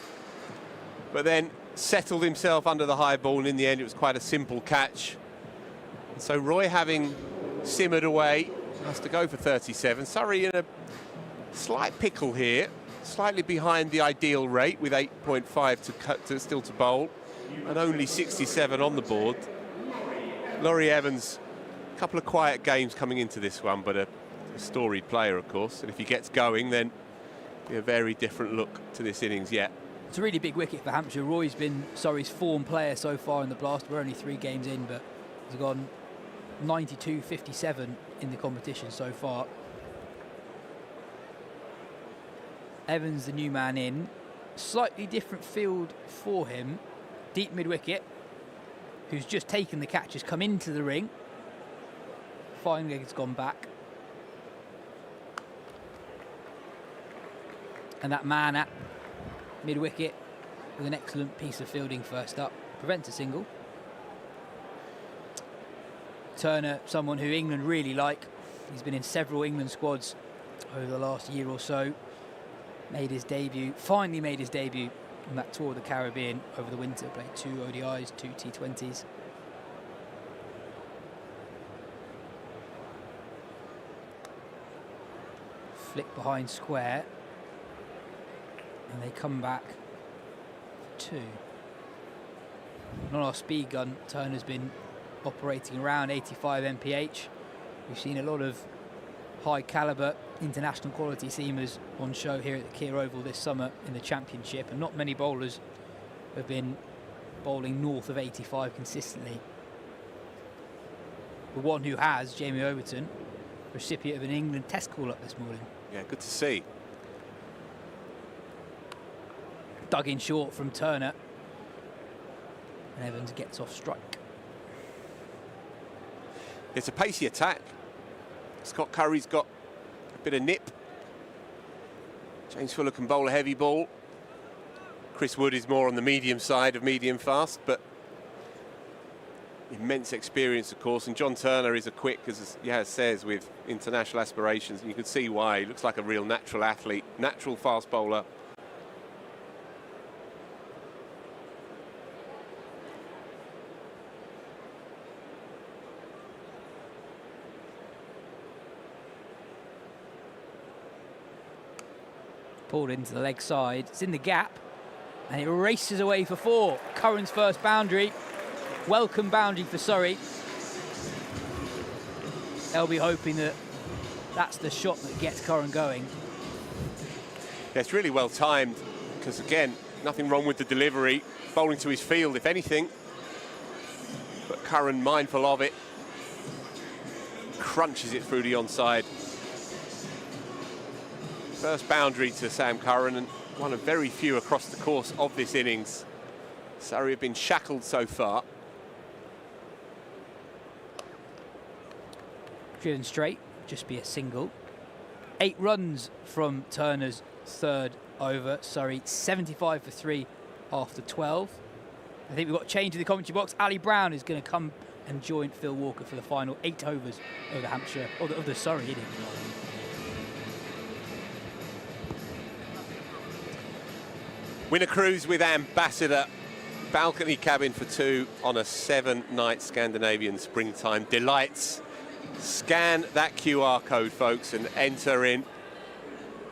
but then settled himself under the high ball, and in the end it was quite a simple catch. And so Roy, having simmered away, has to go for 37. Surrey in a slight pickle here, slightly behind the ideal rate with 8.5 still to bowl, and only 67 on the board. Laurie Evans, a couple of quiet games coming into this one, but a storied player, of course, and if he gets going, then it'll be a very different look to this innings yet. It's a really big wicket for Hampshire. Roy's been Surrey's form player so far in the Blast. We're only 3 games in, but he's gone 92-57 in the competition so far. Evans, the new man in. Slightly different field for him. Deep mid-wicket, who's just taken the catch, has come into the ring. Fine leg has gone back. And that man at mid-wicket with an excellent piece of fielding first up. Prevents a single. Turner, someone who England really like. He's been in several England squads over the last year or so. Finally made his debut on that tour of the Caribbean over the winter. Played 2 ODIs, 2 T20s. Flick behind square. And they come back 2. And on our speed gun, Turner's been operating around 85 mph. We've seen a lot of high calibre international quality seamers on show here at the Kia Oval this summer in the Championship, and not many bowlers have been bowling north of 85 consistently. The one who has, Jamie Overton, recipient of an England Test call-up this morning. Yeah, good to see. Dug in short from Turner, and Evans gets off strike. It's a pacey attack. Scott Curry's got a bit of nip. James Fuller can bowl a heavy ball. Chris Wood is more on the medium side of medium fast, but immense experience, of course, and John Turner is a quick, as Yaz says, with international aspirations, and you can see why. He looks like a real natural athlete, natural fast bowler. Pulled into the leg side, it's in the gap, and it races away for 4. Curran's first boundary. Welcome boundary for Surrey. They'll be hoping that that's the shot that gets Curran going. Yeah, it's really well timed, because again, nothing wrong with the delivery. Bowling to his field, if anything. But Curran, mindful of it, crunches it through the onside. First boundary to Sam Curran, and one of very few across the course of this innings. Surrey have been shackled so far. Driven straight, just be a single. 8 runs from Turner's third over. Surrey 75 for 3 after 12. I think we've got a change in the commentary box. Ali Brown is going to come and join Phil Walker for the final 8 overs of the Hampshire, or the Surrey innings. Win a cruise with Ambassador. Balcony cabin for 2 on a 7-night Scandinavian springtime delights. Scan that QR code, folks, and enter in.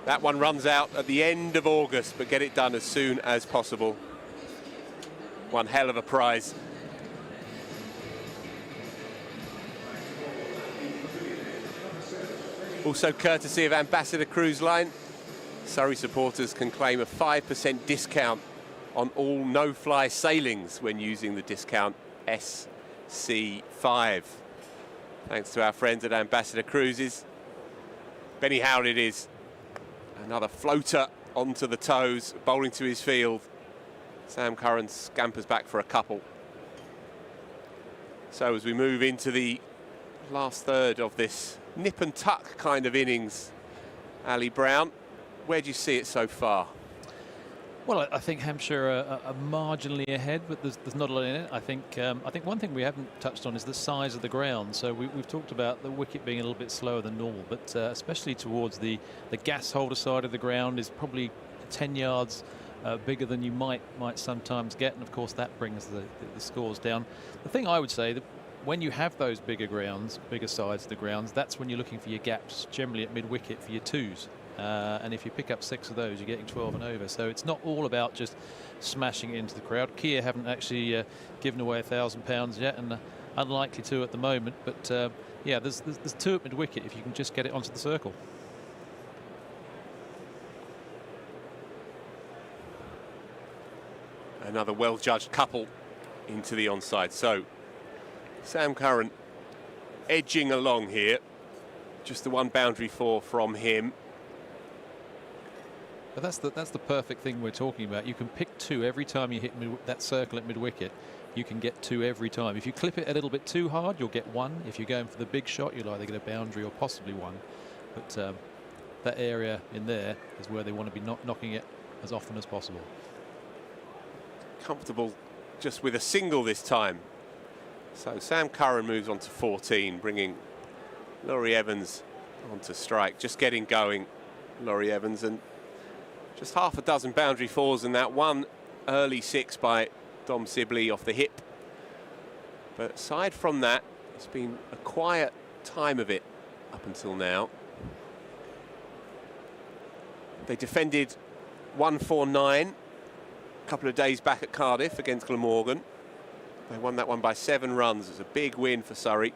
That one runs out at the end of August, but get it done as soon as possible. One hell of a prize. Also courtesy of Ambassador Cruise Line, Surrey supporters can claim a 5% discount on all no-fly sailings when using the discount SC5. Thanks to our friends at Ambassador Cruises. Benny Howard it is. Another floater onto the toes, bowling to his field. Sam Curran scampers back for a couple. So as we move into the last third of this nip and tuck kind of innings, Ali Brown, where do you see it so far? Well, I think Hampshire are marginally ahead, but there's not a lot in it. I think one thing we haven't touched on is the size of the ground. So we've talked about the wicket being a little bit slower than normal, but especially towards the gas holder side of the ground is probably 10 yards bigger than you might sometimes get, and of course that brings the scores down. The thing I would say that when you have those bigger grounds, bigger sides of the grounds, that's when you're looking for your gaps, generally at mid-wicket for your 2s. And if you pick up 6 of those, you're getting 12 and over. So it's not all about just smashing it into the crowd. Kia haven't actually given away £1,000 yet, and unlikely to at the moment. But yeah, there's 2 at mid-wicket if you can just get it onto the circle. Another well-judged couple into the onside. So Sam Curran edging along here. Just the 1 boundary 4 from him. But that's the perfect thing we're talking about. You can pick 2 every time you hit that circle at mid-wicket. You can get 2 every time. If you clip it a little bit too hard, you'll get 1. If you're going for the big shot, you'll either get a boundary or possibly 1. But that area in there is where they want to be knocking it as often as possible. Comfortable just with a single this time. So Sam Curran moves on to 14, bringing Laurie Evans onto strike. Just getting going, Laurie Evans, and just half a dozen boundary 4s and that 1 early 6 by Dom Sibley off the hip. But aside from that, it's been a quiet time of it up until now. They defended 149 a couple of days back at Cardiff against Glamorgan. They won that one by 7 runs. It's a big win for Surrey.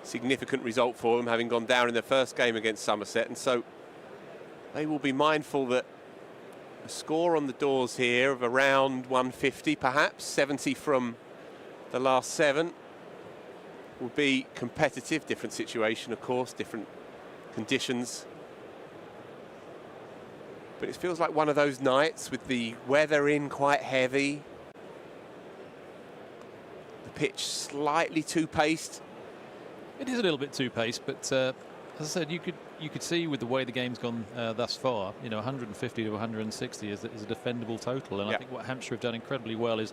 Significant result for them, having gone down in their first game against Somerset, and so they will be mindful that a score on the doors here of around 150, perhaps 70 from the last 7 will be competitive. Different situation, of course, different conditions, but it feels like one of those nights with the weather in quite heavy, the pitch slightly too paced. It is a little bit too paced, but as I said, you could you could see with the way the game's gone thus far, 150 to 160 is a defendable total. And I think what Hampshire have done incredibly well is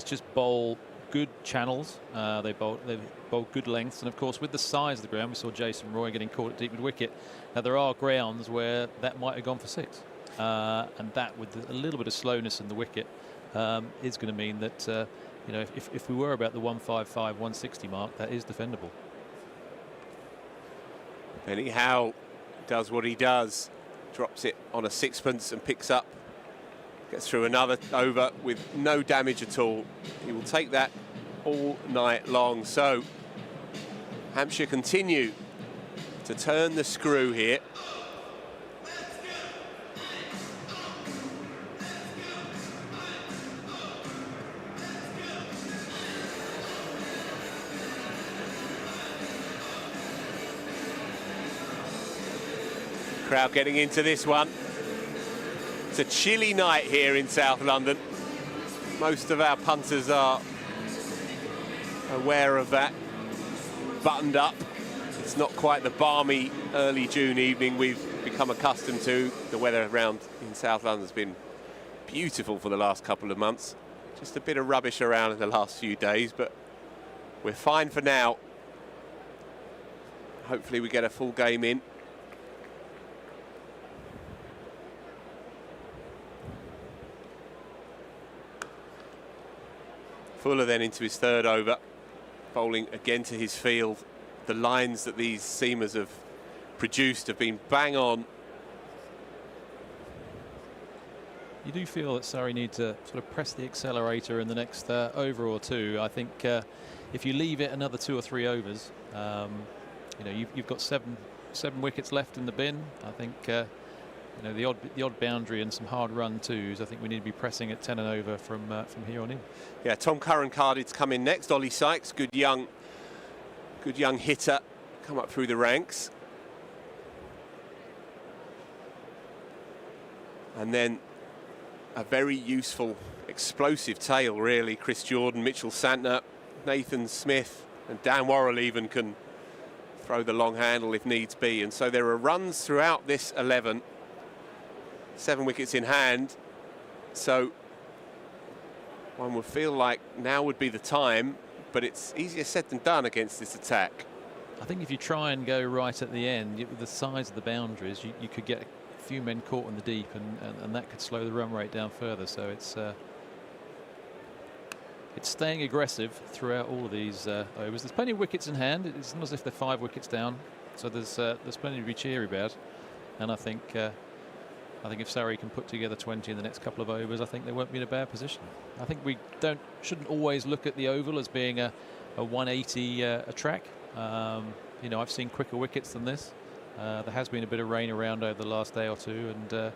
just bowl good channels. They've bowled good lengths. And, of course, with the size of the ground, we saw Jason Roy getting caught at deep mid wicket. Now, there are grounds where that might have gone for 6. And that, with a little bit of slowness in the wicket, is going to mean that, if we were about the 155, 160 mark, that is defendable. Benny Howe does what he does, drops it on a sixpence and picks up, gets through another over with no damage at all. He will take that all night long. So Hampshire continue to turn the screw here. Crowd getting into this one. It's a chilly night here in South London. Most of our punters are aware of that. Buttoned up. It's not quite the balmy early June evening we've become accustomed to. The weather around in South London's been beautiful for the last couple of months. Just a bit of rubbish around in the last few days, but we're fine for now. Hopefully we get a full game in. Fuller then into his third over, bowling again to his field. The lines that these seamers have produced have been bang on. You do feel that Surrey need to sort of press the accelerator in the next over or two. I think if you leave it another 2 or 3 overs, you've got seven wickets left in the bin. I think the odd boundary and some hard run twos. I think we need to be pressing at 10 and over from here on in. Yeah, Tom Curran carded to come in next. Ollie Sykes, good young hitter, come up through the ranks. And then a very useful, explosive tail, really. Chris Jordan, Mitchell Santner, Nathan Smith, and Dan Worrell even can throw the long handle if needs be. And so there are runs throughout this 11. 7 wickets in hand, so one would feel like now would be the time, but it's easier said than done against this attack. I think if you try and go right at the end, with the size of the boundaries, you could get a few men caught in the deep, and that could slow the run rate down further. So it's staying aggressive throughout all of these overs. There's plenty of wickets in hand. It's not as if they're 5 wickets down, so there's plenty to be cheery about. And I think if Surrey can put together 20 in the next couple of overs, I think they won't be in a bad position. I think we shouldn't always look at the oval as being a 180 a track. I've seen quicker wickets than this. There has been a bit of rain around over the last day or two, and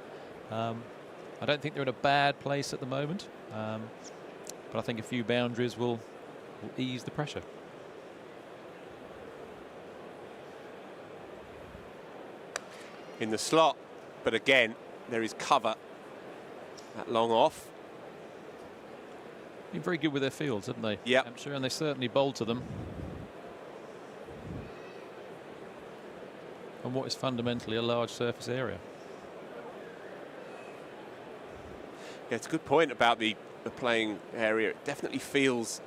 I don't think they're in a bad place at the moment. But I think a few boundaries will ease the pressure. In the slot, but again, there is cover. That long off. Been very good with their fields, haven't they? Yeah. I'm sure, and they certainly bowled to them. On what is fundamentally a large surface area. Yeah, it's a good point about the playing area. It definitely feels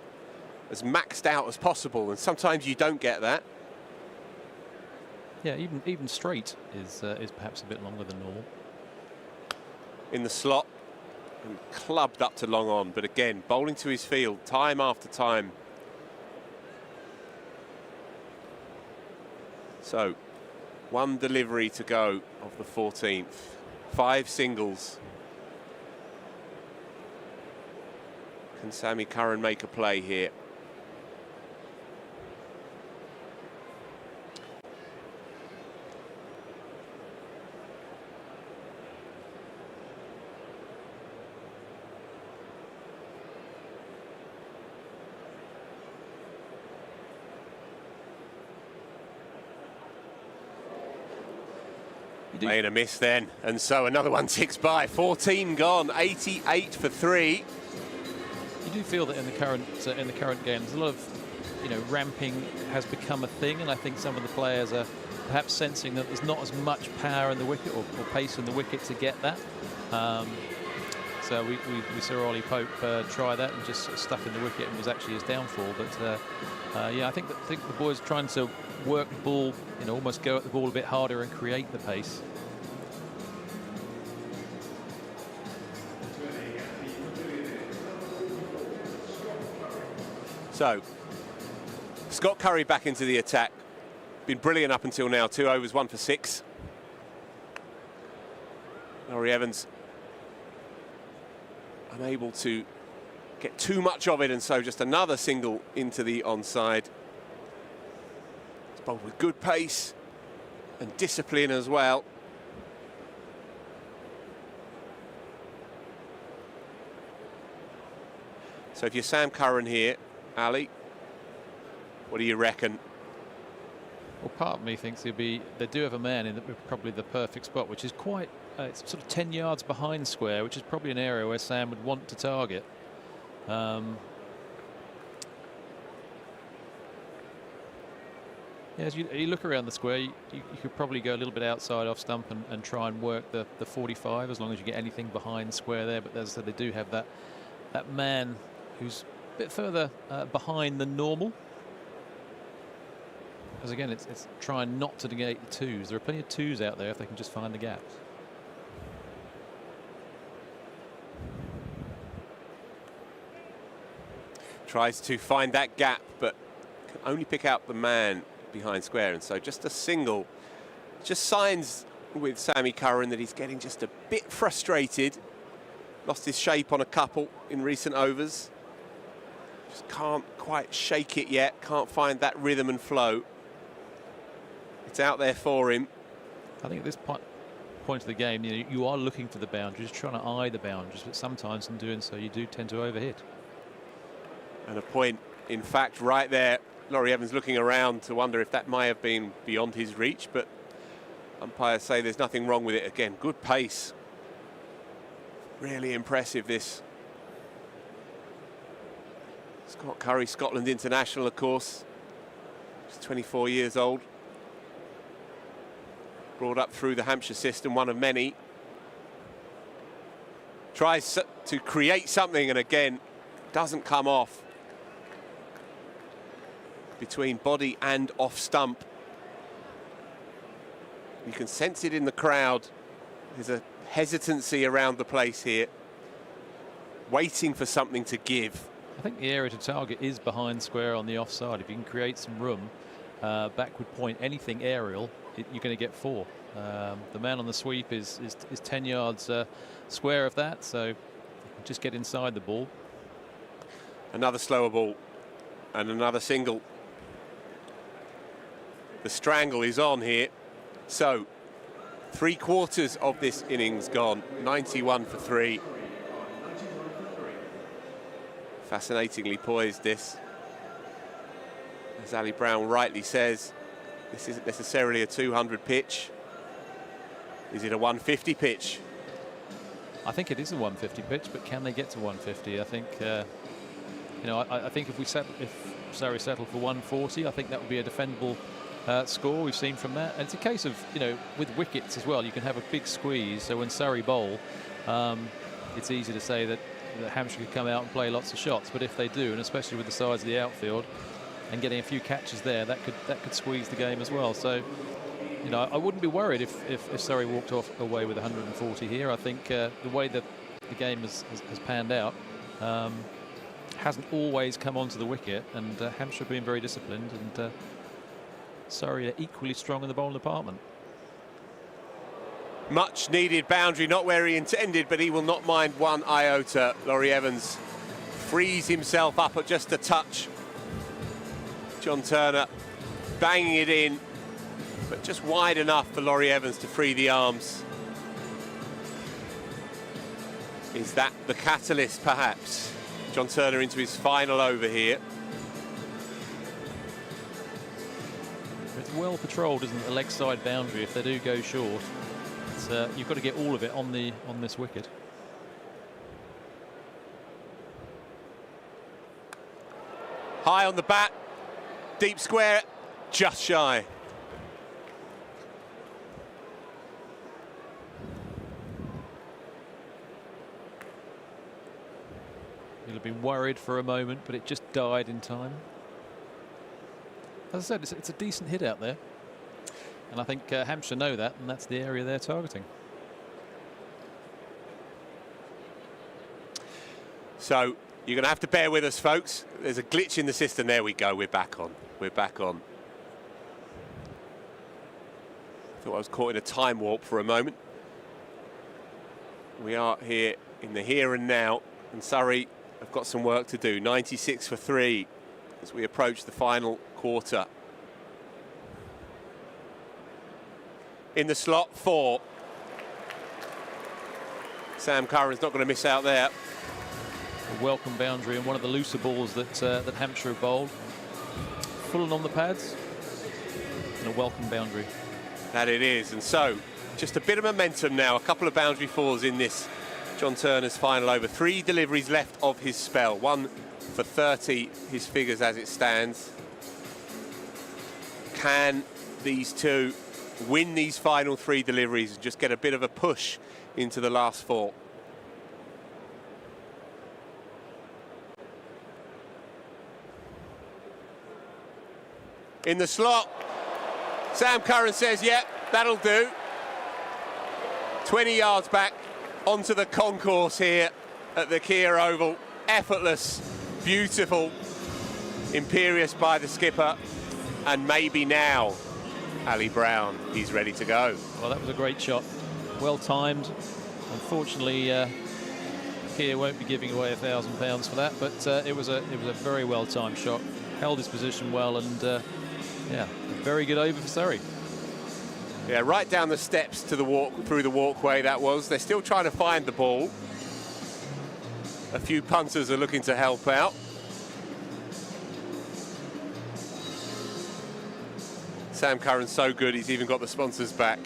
as maxed out as possible, and sometimes you don't get that. Yeah, even straight is perhaps a bit longer than normal. In the slot and clubbed up to long on, but again, bowling to his field time after time. So, 1 delivery to go of the 14th. 5 singles. Can Sammy Curran make a play here? Made a miss then, and so another one ticks by. 14 gone, 88 for 3. You do feel that in the current game, there's a lot of, ramping has become a thing, and I think some of the players are perhaps sensing that there's not as much power in the wicket or pace in the wicket to get that. So we saw Ollie Pope try that and just sort of stuck in the wicket, and was actually his downfall. But yeah, I think the boys trying to work the ball, almost go at the ball a bit harder and create the pace. So, Scott Curry back into the attack. Been brilliant up until now. 2 overs, 1 for 6. Laurie Evans unable to get too much of it, and so just another single into the onside. It's bowled with good pace and discipline as well. So if you're Sam Curran here, Ali, what do you reckon? Well, part of me thinks they do have a man in probably the perfect spot, which is quite, it's sort of 10 yards behind square, which is probably an area where Sam would want to target. Yeah, as you look around the square, you could probably go a little bit outside off stump and try and work the 45, as long as you get anything behind square there. But as I said, they do have that man who's a bit further behind than normal. Because again, it's trying not to negate the twos. There are plenty of twos out there if they can just find the gaps. Tries to find that gap, but can only pick out the man behind square, and so just a single. Just signs with Sammy Curran that he's getting just a bit frustrated. Lost his shape on a couple in recent overs. Just can't quite shake it yet. Can't find that rhythm and flow. It's out there for him. I think at this point of the game, you are looking for the boundaries, trying to eye the boundaries, but sometimes in doing so, you do tend to overhit. And a point, in fact, right there. Laurie Evans looking around to wonder if that might have been beyond his reach, but umpires say there's nothing wrong with it. Again, good pace. Really impressive, this. Scott Curry, Scotland international, of course. He's 24 years old. Brought up through the Hampshire system, one of many. Tries to create something, and again, doesn't come off. Between body and off stump. You can sense it in the crowd. There's a hesitancy around the place here, waiting for something to give. I think the area to target is behind square on the offside. If you can create some room, backward point, anything aerial, you're going to get 4. The man on the sweep is 10 yards square of that, so just get inside the ball. Another slower ball and another single. The strangle is on here. So 3/4 of this innings gone. 91 for 3. Fascinatingly poised, this. As Ali Brown rightly says, this isn't necessarily a 200 pitch. Is it a 150 pitch? I think it is a 150 pitch, but can they get to 150? I think, I think if Surrey settled for 140, I think that would be a defendable score. We've seen from that, and it's a case of, with wickets as well, you can have a big squeeze. So when Surrey bowl, it's easy to say that Hampshire could come out and play lots of shots, but if they do, and especially with the size of the outfield and getting a few catches there, that could squeeze the game as well. So, I wouldn't be worried if Surrey walked away with 140 here. I think the way that the game has panned out hasn't always come onto the wicket, and Hampshire have been very disciplined, and Surrey are equally strong in the bowling department. Much needed boundary, not where he intended, but he will not mind one iota. Laurie Evans frees himself up at just a touch. John Turner banging it in, but just wide enough for Laurie Evans to free the arms. Is that the catalyst, perhaps? John Turner into his final over here. It's well patrolled, isn't it, the leg side boundary? If they do go short, you've got to get all of it on this wicket. High on the bat, deep square, just shy. He'll have been worried for a moment, but it just died in time. As I said, it's a decent hit out there. And I think Hampshire know that, and that's the area they're targeting. So you're going to have to bear with us, folks. There's a glitch in the system. There we go. We're back on. We're back on. Thought I was caught in a time warp for a moment. We are here in the here and now, and Surrey have got some work to do. 96 for 3 as we approach the final quarter. In the slot, 4. Sam Curran's not going to miss out there. A welcome boundary and one of the looser balls that that Hampshire have bowled. Full on the pads and a welcome boundary. That it is, and so just a bit of momentum now. A couple of boundary fours in this John Turner's final over. 3 deliveries left of his spell. 1 for 30, his figures as it stands. Can these two win these final 3 deliveries and just get a bit of a push into the last 4? In the slot, Sam Curran says, yep, that'll do. 20 yards back onto the concourse here at the Kia Oval. Effortless, beautiful, imperious by the skipper. And maybe now, Ali Brown, he's ready to go. Well, that was a great shot. Well timed. Unfortunately, Kia won't be giving away £1,000 for that, but it was a very well timed shot. Held his position well, and yeah, a very good over for Surrey. Yeah, right down the steps to the walk through the walkway that was. They're still trying to find the ball. A few punters are looking to help out. Sam Curran's so good, he's even got the sponsors back.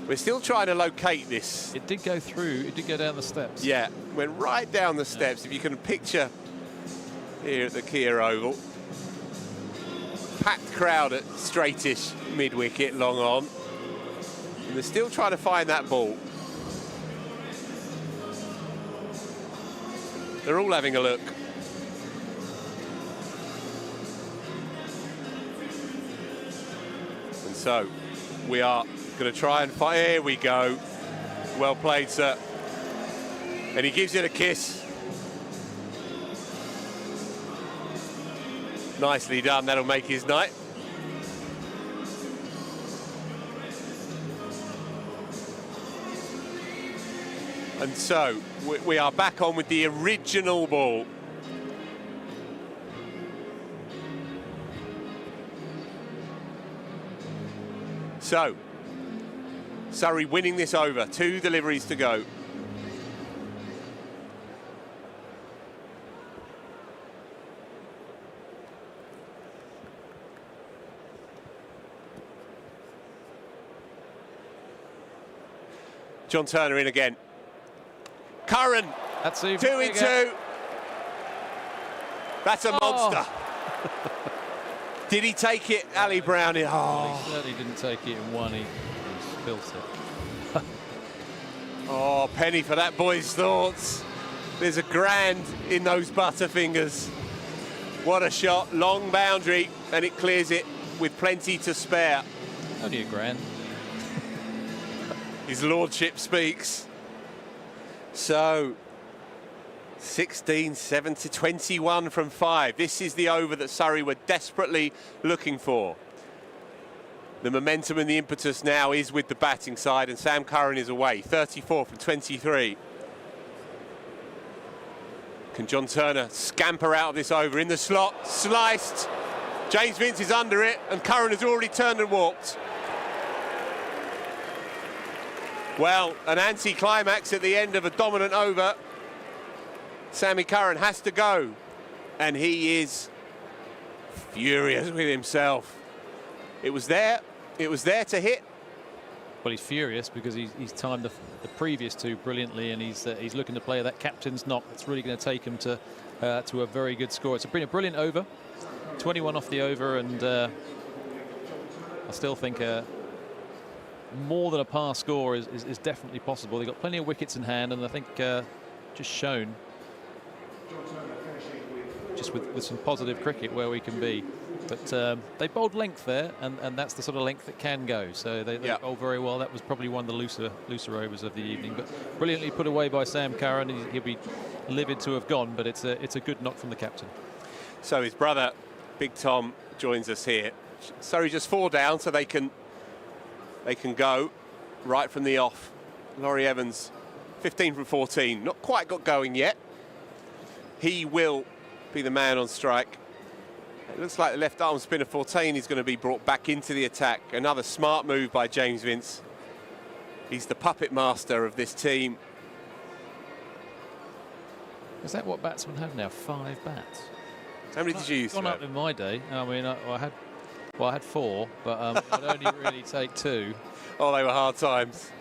We're still trying to locate this. It did go through, it did go down the steps. Yeah, went right down the steps. If you can picture here at the Kia Oval. Packed crowd at straightish mid-wicket, long on. And they're still trying to find that ball. They're all having a look. And so we are going to try and find. Here we go. Well played, sir. And he gives it a kiss. Nicely done. That'll make his night. And so we are back on with the original ball. So Surrey winning this over. 2 deliveries to go. John Turner in again. Curran. That's even 2 in 2. That's a monster. Did he take it, Ali Brown? Well, he certainly didn't take it in one. He spilt it. Oh, penny for that boy's thoughts. There's a grand in those butterfingers. What a shot. Long boundary, and it clears it with plenty to spare. Only a grand. His lordship speaks. So 16, 7 to 21 from 5. This is the over that Surrey were desperately looking for. The momentum and the impetus now is with the batting side, and Sam Curran is away. 34 from 23. Can John Turner scamper out of this over? In the slot, sliced. James Vince is under it, and Curran has already turned and walked. Well, an anti-climax at the end of a dominant over. Sammy Curran has to go, and he is furious with himself. It was there to hit. Well, he's furious because he's timed the previous 2 brilliantly, and he's looking to play that captain's knock. That's really going to take him to a very good score. It's been a brilliant over, 21 off the over, and I still think more than a par score is definitely possible. They've got plenty of wickets in hand, and I think just shown just with some positive cricket where we can be. But they bowled length there, and that's the sort of length that can go. So they bowled very well. That was probably one of the looser overs of the evening, but brilliantly put away by Sam Curran. He'll be livid to have gone, but it's a good knock from the captain. So his brother, Big Tom, joins us here. Surrey just 4 down, so they can go right from the off. Laurie Evans, 15 from 14, not quite got going yet. He will be the man on strike. It looks like the left arm spinner Fortain is going to be brought back into the attack. Another smart move by James Vince. He's the puppet master of this team. Is that what batsmen have now? 5 bats? How many did you use? Gone up in my day. I mean, I had 4, but I'd only really take 2. Oh, they were hard times.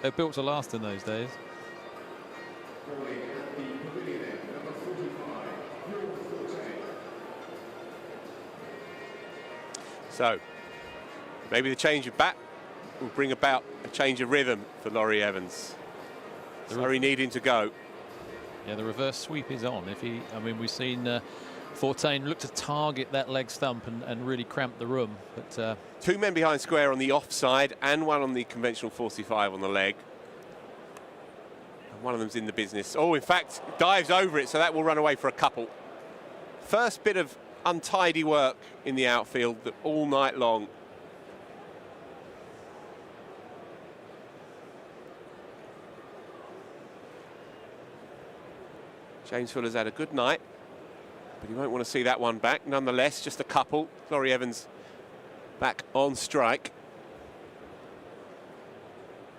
They're built to last in those days. So, maybe the change of bat will bring about a change of rhythm for Laurie Evans. Surrey needing to go. Yeah, the reverse sweep is on. We've seen Fortain look to target that leg stump and really cramp the room. But 2 men behind square on the offside and 1 on the conventional 45 on the leg. And one of them's in the business. Oh, in fact, dives over it, so that will run away for a couple. First bit of untidy work in the outfield all night long. James Fuller's had a good night, but he won't want to see that one back. Nonetheless, just a couple. Laurie Evans back on strike.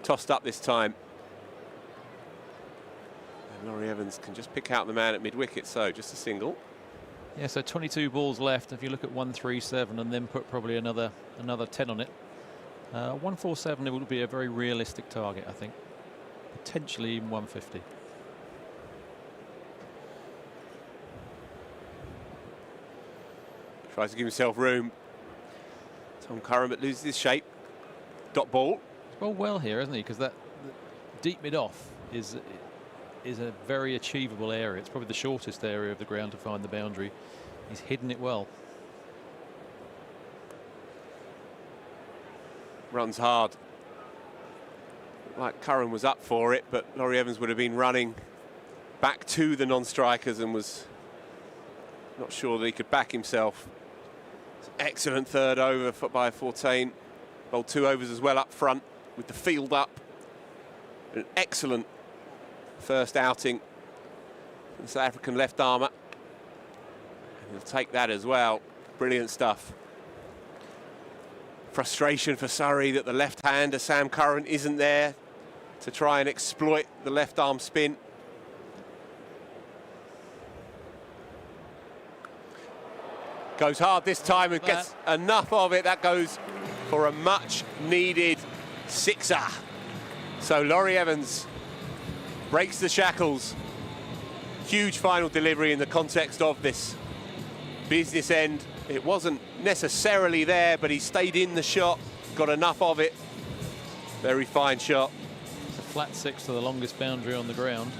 Tossed up this time. And Laurie Evans can just pick out the man at mid-wicket, so just a single. yeah, so 22 balls left. If you look at 137 and then put probably another 10 on it, 147 it would be a very realistic target, I think. Potentially even 150. Tries to give himself room. Tom Curran, but loses his shape. Dot ball. He's bowled well here, hasn't he? Because that deep mid-off is a very achievable area. It's probably the shortest area of the ground to find the boundary. He's hidden it well. Runs hard. Like Curran was up for it, but Laurie Evans would have been running back to the non-strikers and was not sure that he could back himself. Excellent third over by Fortain. Bowled 2 overs as well up front with the field up. An excellent first outing for the South African left armour. And he'll take that as well. Brilliant stuff. Frustration for Surrey that the left-hander Sam Curran isn't there to try and exploit the left arm spin. Goes hard this time and gets enough of it. That goes for a much needed sixer. So Laurie Evans breaks the shackles. Huge final delivery in the context of this business end. It wasn't necessarily there, but he stayed in the shot, got enough of it. Very fine shot. It's a flat 6 to the longest boundary on the ground.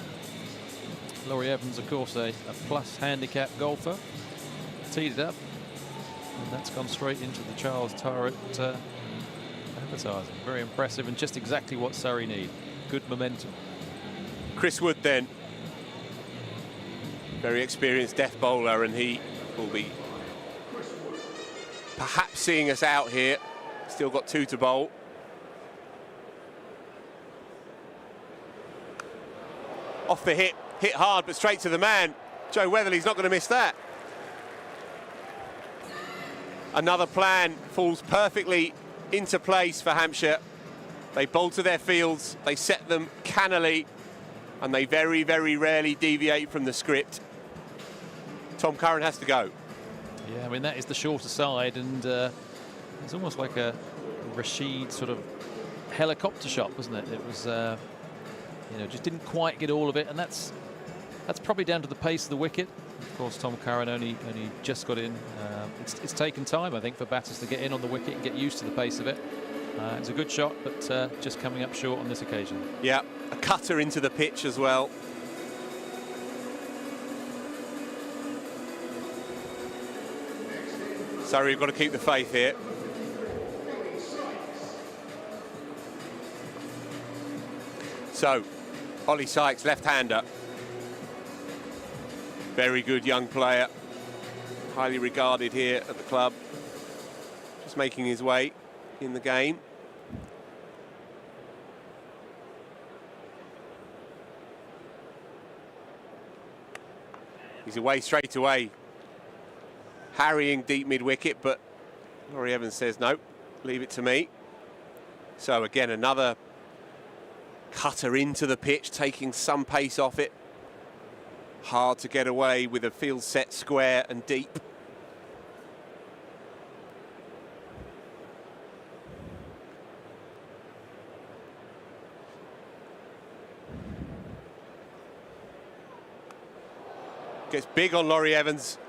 Laurie Evans, of course, a plus handicap golfer. Teed it up, and that's gone straight into the Charles Turret advertising. Very impressive and just exactly what Surrey need. Good momentum. Chris Wood then, very experienced death bowler, and he will be perhaps seeing us out here. Still got 2 to bowl. Off the hit hard, but straight to the man. Joe Weatherly's not going to miss that. Another plan falls perfectly into place for Hampshire. They bowl to their fields, they set them cannily, and they very, very rarely deviate from the script. Tom Curran has to go. Yeah, I mean, that is the shorter side, and it's almost like a Rashid sort of helicopter shot, wasn't it? It was, just didn't quite get all of it, and that's probably down to the pace of the wicket. Of course, Tom Curran only just got in. It's taken time, I think, for batters to get in on the wicket and get used to the pace of it. It's a good shot, but just coming up short on this occasion. Yeah, a cutter into the pitch as well. Sorry, we've got to keep the faith here. So, Ollie Sykes, left-hander. Very good young player. Highly regarded here at the club. Just making his way in the game. He's away straight away. Harrying deep mid-wicket, but Laurie Evans says, no, leave it to me. So again, another cutter into the pitch, taking some pace off it. Hard to get away with a field set square and deep. Gets big on Laurie Evans,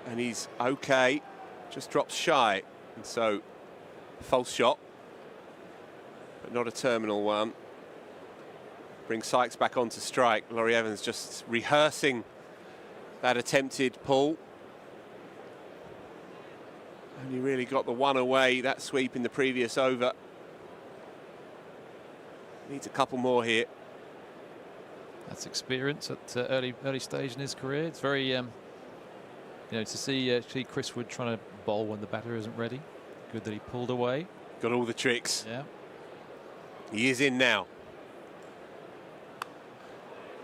and he's okay, just drops shy, and so false shot, but not a terminal one. Brings Sykes back on to strike. Laurie Evans just rehearsing that attempted pull. Only really got the one away, that sweep in the previous over. Needs a couple more here. That's experience at early stage in his career. It's very, you know, to see Chris Wood trying to bowl when the batter isn't ready. Good that he pulled away. Got all the tricks. Yeah. He is in now.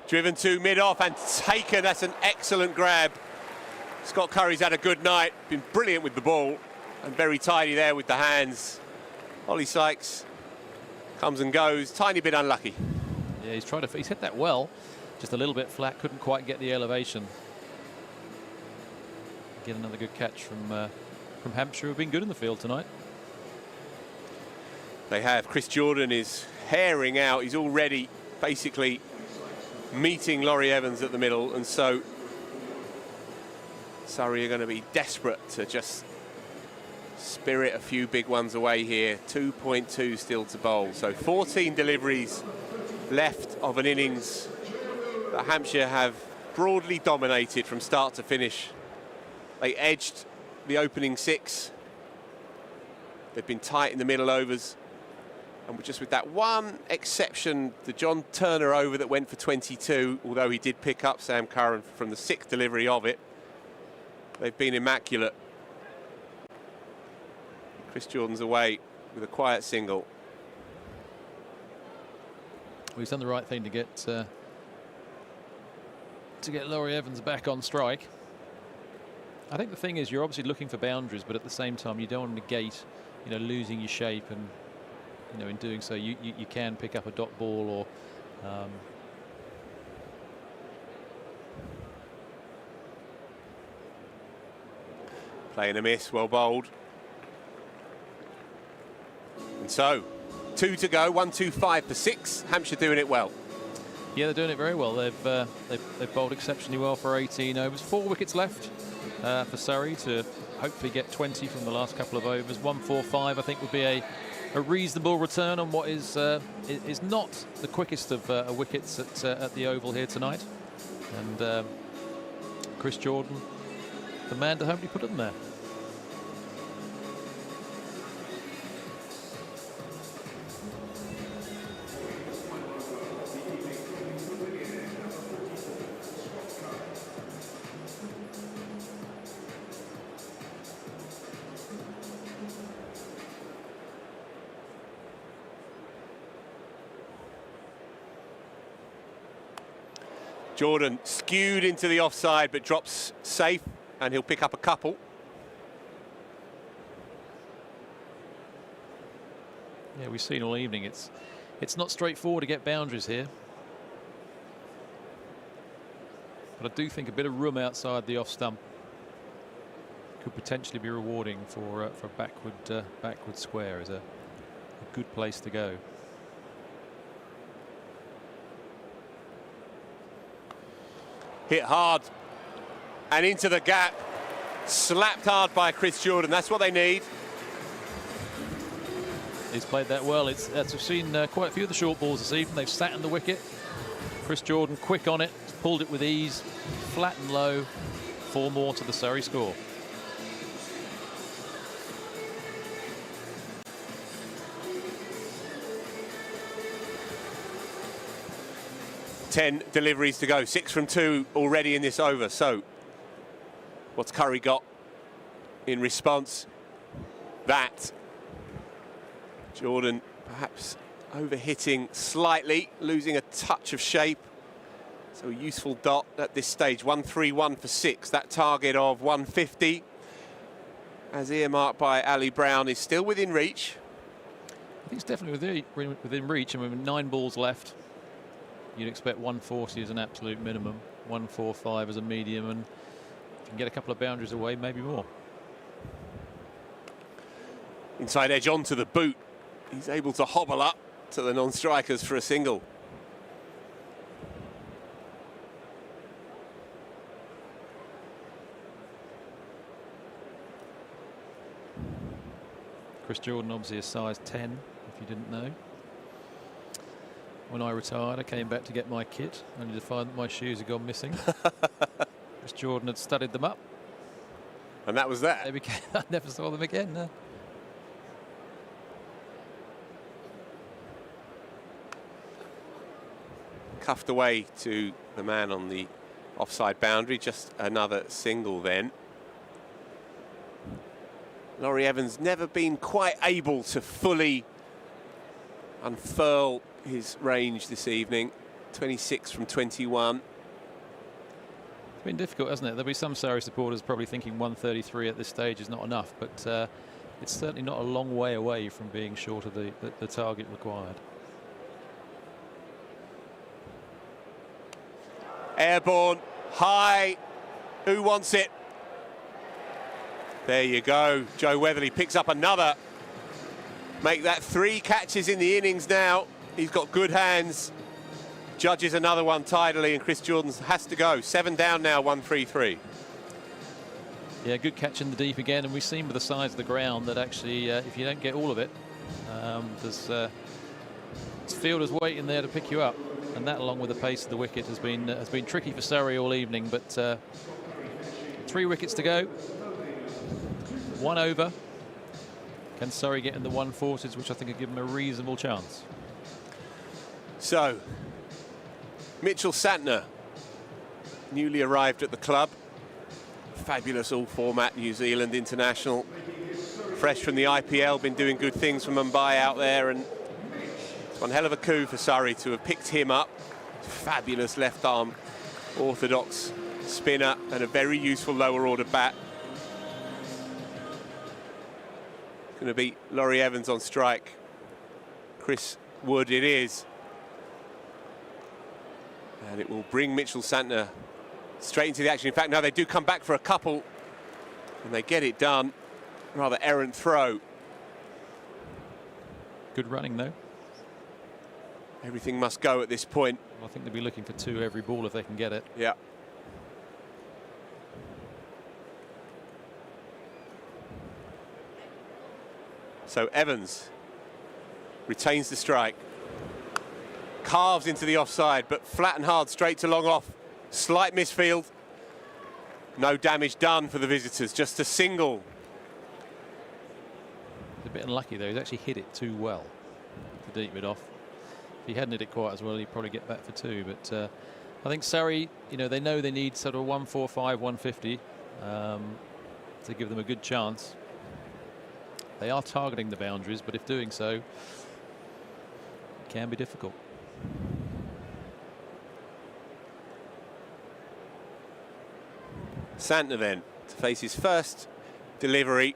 Driven to mid-off and taken. That's an excellent grab. Scott Curry's had a good night. Been brilliant with the ball and very tidy there with the hands. Ollie Sykes comes and goes. Tiny bit unlucky. Yeah, he's hit that well, just a little bit flat, couldn't quite get the elevation. Get another good catch from Hampshire, who've been good in the field tonight. They have. Chris Jordan is herring out. He's already basically meeting Laurie Evans at the middle, and so Surrey are going to be desperate to just spirit a few big ones away here. 2.2 still to bowl, so 14 deliveries left of an innings that Hampshire have broadly dominated from start to finish. They edged the opening 6. They've been tight in the middle overs, and just with that one exception, the John Turner over that went for 22, although he did pick up Sam Curran from the 6th delivery of it, they've been immaculate. Chris Jordan's away with a quiet single. Well, he's done the right thing to get Laurie Evans back on strike. I think the thing is, you're obviously looking for boundaries, but at the same time, you don't want to negate, you know, losing your shape, and you know, in doing so, you can pick up a dot ball or. Playing a miss, well bowled. And so, 2 to go, 1-2-5 for 6. Hampshire doing it well. Yeah, they're doing it very well. They've bowled exceptionally well for 18 overs. 4 wickets left for Surrey to hopefully get 20 from the last couple of overs. 145, I think, would be a reasonable return on what is not the quickest of wickets at the Oval here tonight. And Chris Jordan, the man to hopefully put them there. Jordan skewed into the offside, but drops safe, and he'll pick up a couple. Yeah, we've seen all evening. It's not straightforward to get boundaries here, but I do think a bit of room outside the off stump could potentially be rewarding for backward square. Is a good place to go. Hit hard and into the gap, slapped hard by Chris Jordan. That's what they need. He's played that well. We've seen quite a few of the short balls this evening. They've sat in the wicket. Chris Jordan quick on it, pulled it with ease, flat and low. 4 more to the Surrey score. 10 deliveries to go, 6 from 2 already in this over. So what's Curry got in response? That. Jordan perhaps overhitting slightly, losing a touch of shape. So a useful dot at this stage. 131 for 6. That target of 150, as earmarked by Ali Brown, is still within reach. I think it's definitely within reach. I mean, 9 balls left. You'd expect 140 as an absolute minimum, 145 as a medium, and if you can get a couple of boundaries away, maybe more. Inside edge onto the boot. He's able to hobble up to the non-strikers for a single. Chris Jordan, obviously a size 10, if you didn't know. When I retired, I came back to get my kit, only to find that my shoes had gone missing. Chris Jordan had studied them up. And that was that. I never saw them again, no. Cuffed away to the man on the offside boundary. Just another single then. Laurie Evans never been quite able to fully unfurl his range this evening. 26 from 21. It's been difficult, hasn't it? There'll be some Surrey supporters probably thinking 133 at this stage is not enough, but it's certainly not a long way away from being short of the target required. Airborne, high, who wants it? There you go, Joe Weatherly picks up another. Make that 3 catches in the innings now. He's got good hands. Judges another one tidily, and Chris Jordan has to go. 7 down now, 1-3-3. Yeah, good catch in the deep again, and we've seen with the size of the ground that actually, if you don't get all of it, there's fielders waiting there to pick you up. And that, along with the pace of the wicket, has been tricky for Surrey all evening. But 3 wickets to go, 1 over. Can Surrey get in the 140s, which I think will give them a reasonable chance? So, Mitchell Santner, newly arrived at the club. Fabulous all-format New Zealand international. Fresh from the IPL, been doing good things for Mumbai out there, and it's one hell of a coup for Surrey to have picked him up. Fabulous left-arm orthodox spinner and a very useful lower-order bat. Going to be Laurie Evans on strike. Chris Wood it is. And it will bring Mitchell Santner straight into the action. In fact, now they do come back for a couple, and they get it done. Rather errant throw. Good running, though. Everything must go at this point. I think they'll be looking for 2 every ball if they can get it. Yeah. So Evans retains the strike. Carves into the offside, but flat and hard straight to long off. Slight misfield. No damage done for the visitors, just a single. He's a bit unlucky though, he's actually hit it too well to deep it off. If he hadn't hit it quite as well, he'd probably get back for 2. But I think Surrey, they know they need sort of 145, 150 to give them a good chance. They are targeting the boundaries, but if doing so, it can be difficult. Santner then to face his first delivery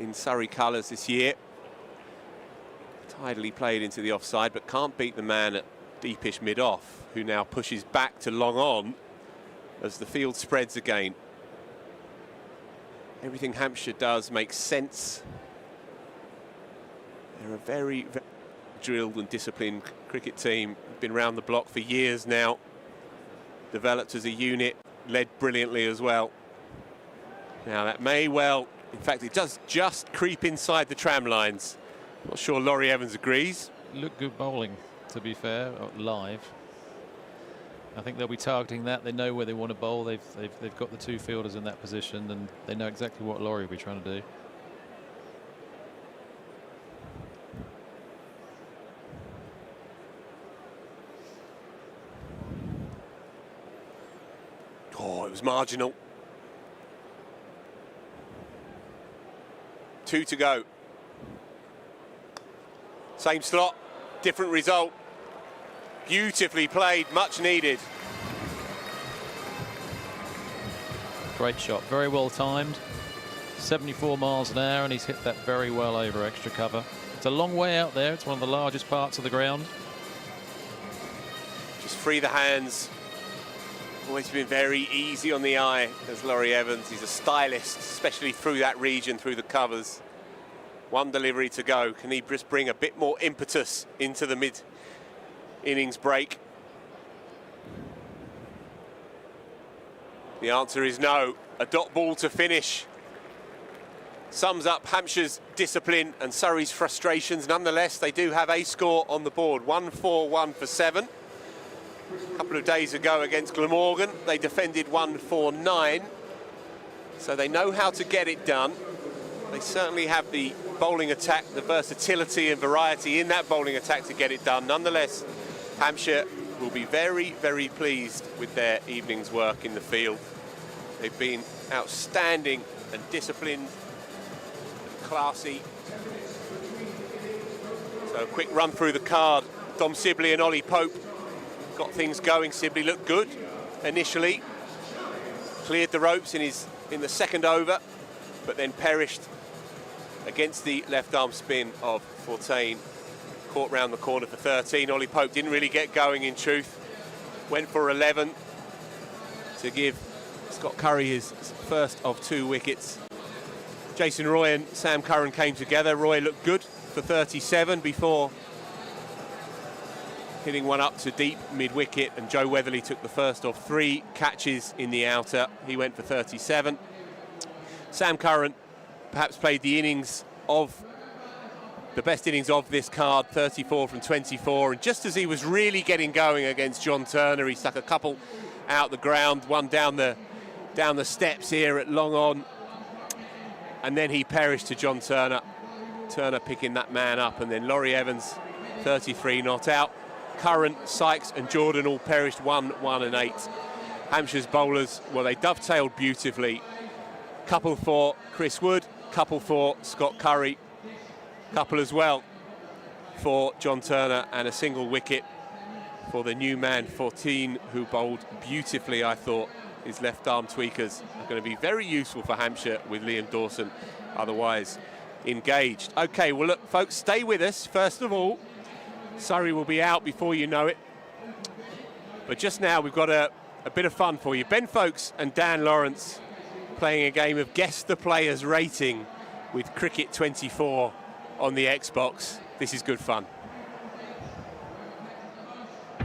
in Surrey colours this year. Tidily played into the offside, but can't beat the man at deepish mid-off, who now pushes back to long on as the field spreads again. Everything Hampshire does makes sense. They're a very, very drilled and disciplined cricket team. Been round the block for years now. Developed as a unit, led brilliantly as well. Now that may well, in fact it does just creep inside the tram lines. Not sure Laurie Evans agrees. Look good bowling, to be fair, live. I think they'll be targeting that. They know where they want to bowl. They've got the 2 fielders in that position, and they know exactly what Laurie will be trying to do. Oh, it was marginal. 2 to go. Same slot, different result. Beautifully played, much needed. Great shot, very well timed. 74 miles an hour, and he's hit that very well over extra cover. It's a long way out there. It's one of the largest parts of the ground. Just free the hands. Always been very easy on the eye as Laurie Evans. He's a stylist, especially through that region, through the covers. 1 delivery to go. Can he just bring a bit more impetus into the mid-innings break? The answer is no. A dot ball to finish. Sums up Hampshire's discipline and Surrey's frustrations. Nonetheless, they do have a score on the board. 1-4-1 for 7. A couple of days ago against Glamorgan, they defended 1-4-9. So they know how to get it done. They certainly have the bowling attack, the versatility and variety in that bowling attack to get it done. Nonetheless, Hampshire will be very, very pleased with their evening's work in the field. They've been outstanding and disciplined and classy. So a quick run through the card. Dom Sibley and Ollie Pope got things going. Sibley looked good initially. Cleared the ropes in the second over, but then perished against the left arm spin of Fortain. Caught round the corner for 13. Ollie Pope didn't really get going in truth. Went for 11 to give Scott Curry his first of 2 wickets. Jason Roy and Sam Curran came together. Roy looked good for 37 before hitting one up to deep mid-wicket, and Joe Weatherly took the first of 3 catches in the outer. He went for 37. Sam Curran perhaps played the best innings of this card, 34 from 24, and just as he was really getting going against John Turner, he stuck a couple out the ground, one down the steps here at long on, and then he perished to John Turner. Turner picking that man up, and then Laurie Evans, 33 not out. Curran, Sykes and Jordan all perished 1, 1 and 8. Hampshire's bowlers, well, they dovetailed beautifully. Couple for Chris Wood, couple for Scott Curry, couple as well for John Turner, and a single wicket for the new man, Fortain, who bowled beautifully, I thought. His left arm tweakers are going to be very useful for Hampshire with Liam Dawson otherwise engaged. Okay, well, look, folks, stay with us. First of all, Surrey will be out before you know it. But just now, we've got a bit of fun for you. Ben Folkes and Dan Lawrence playing a game of Guess the Player's Rating with Cricket 24 on the Xbox. This is good fun.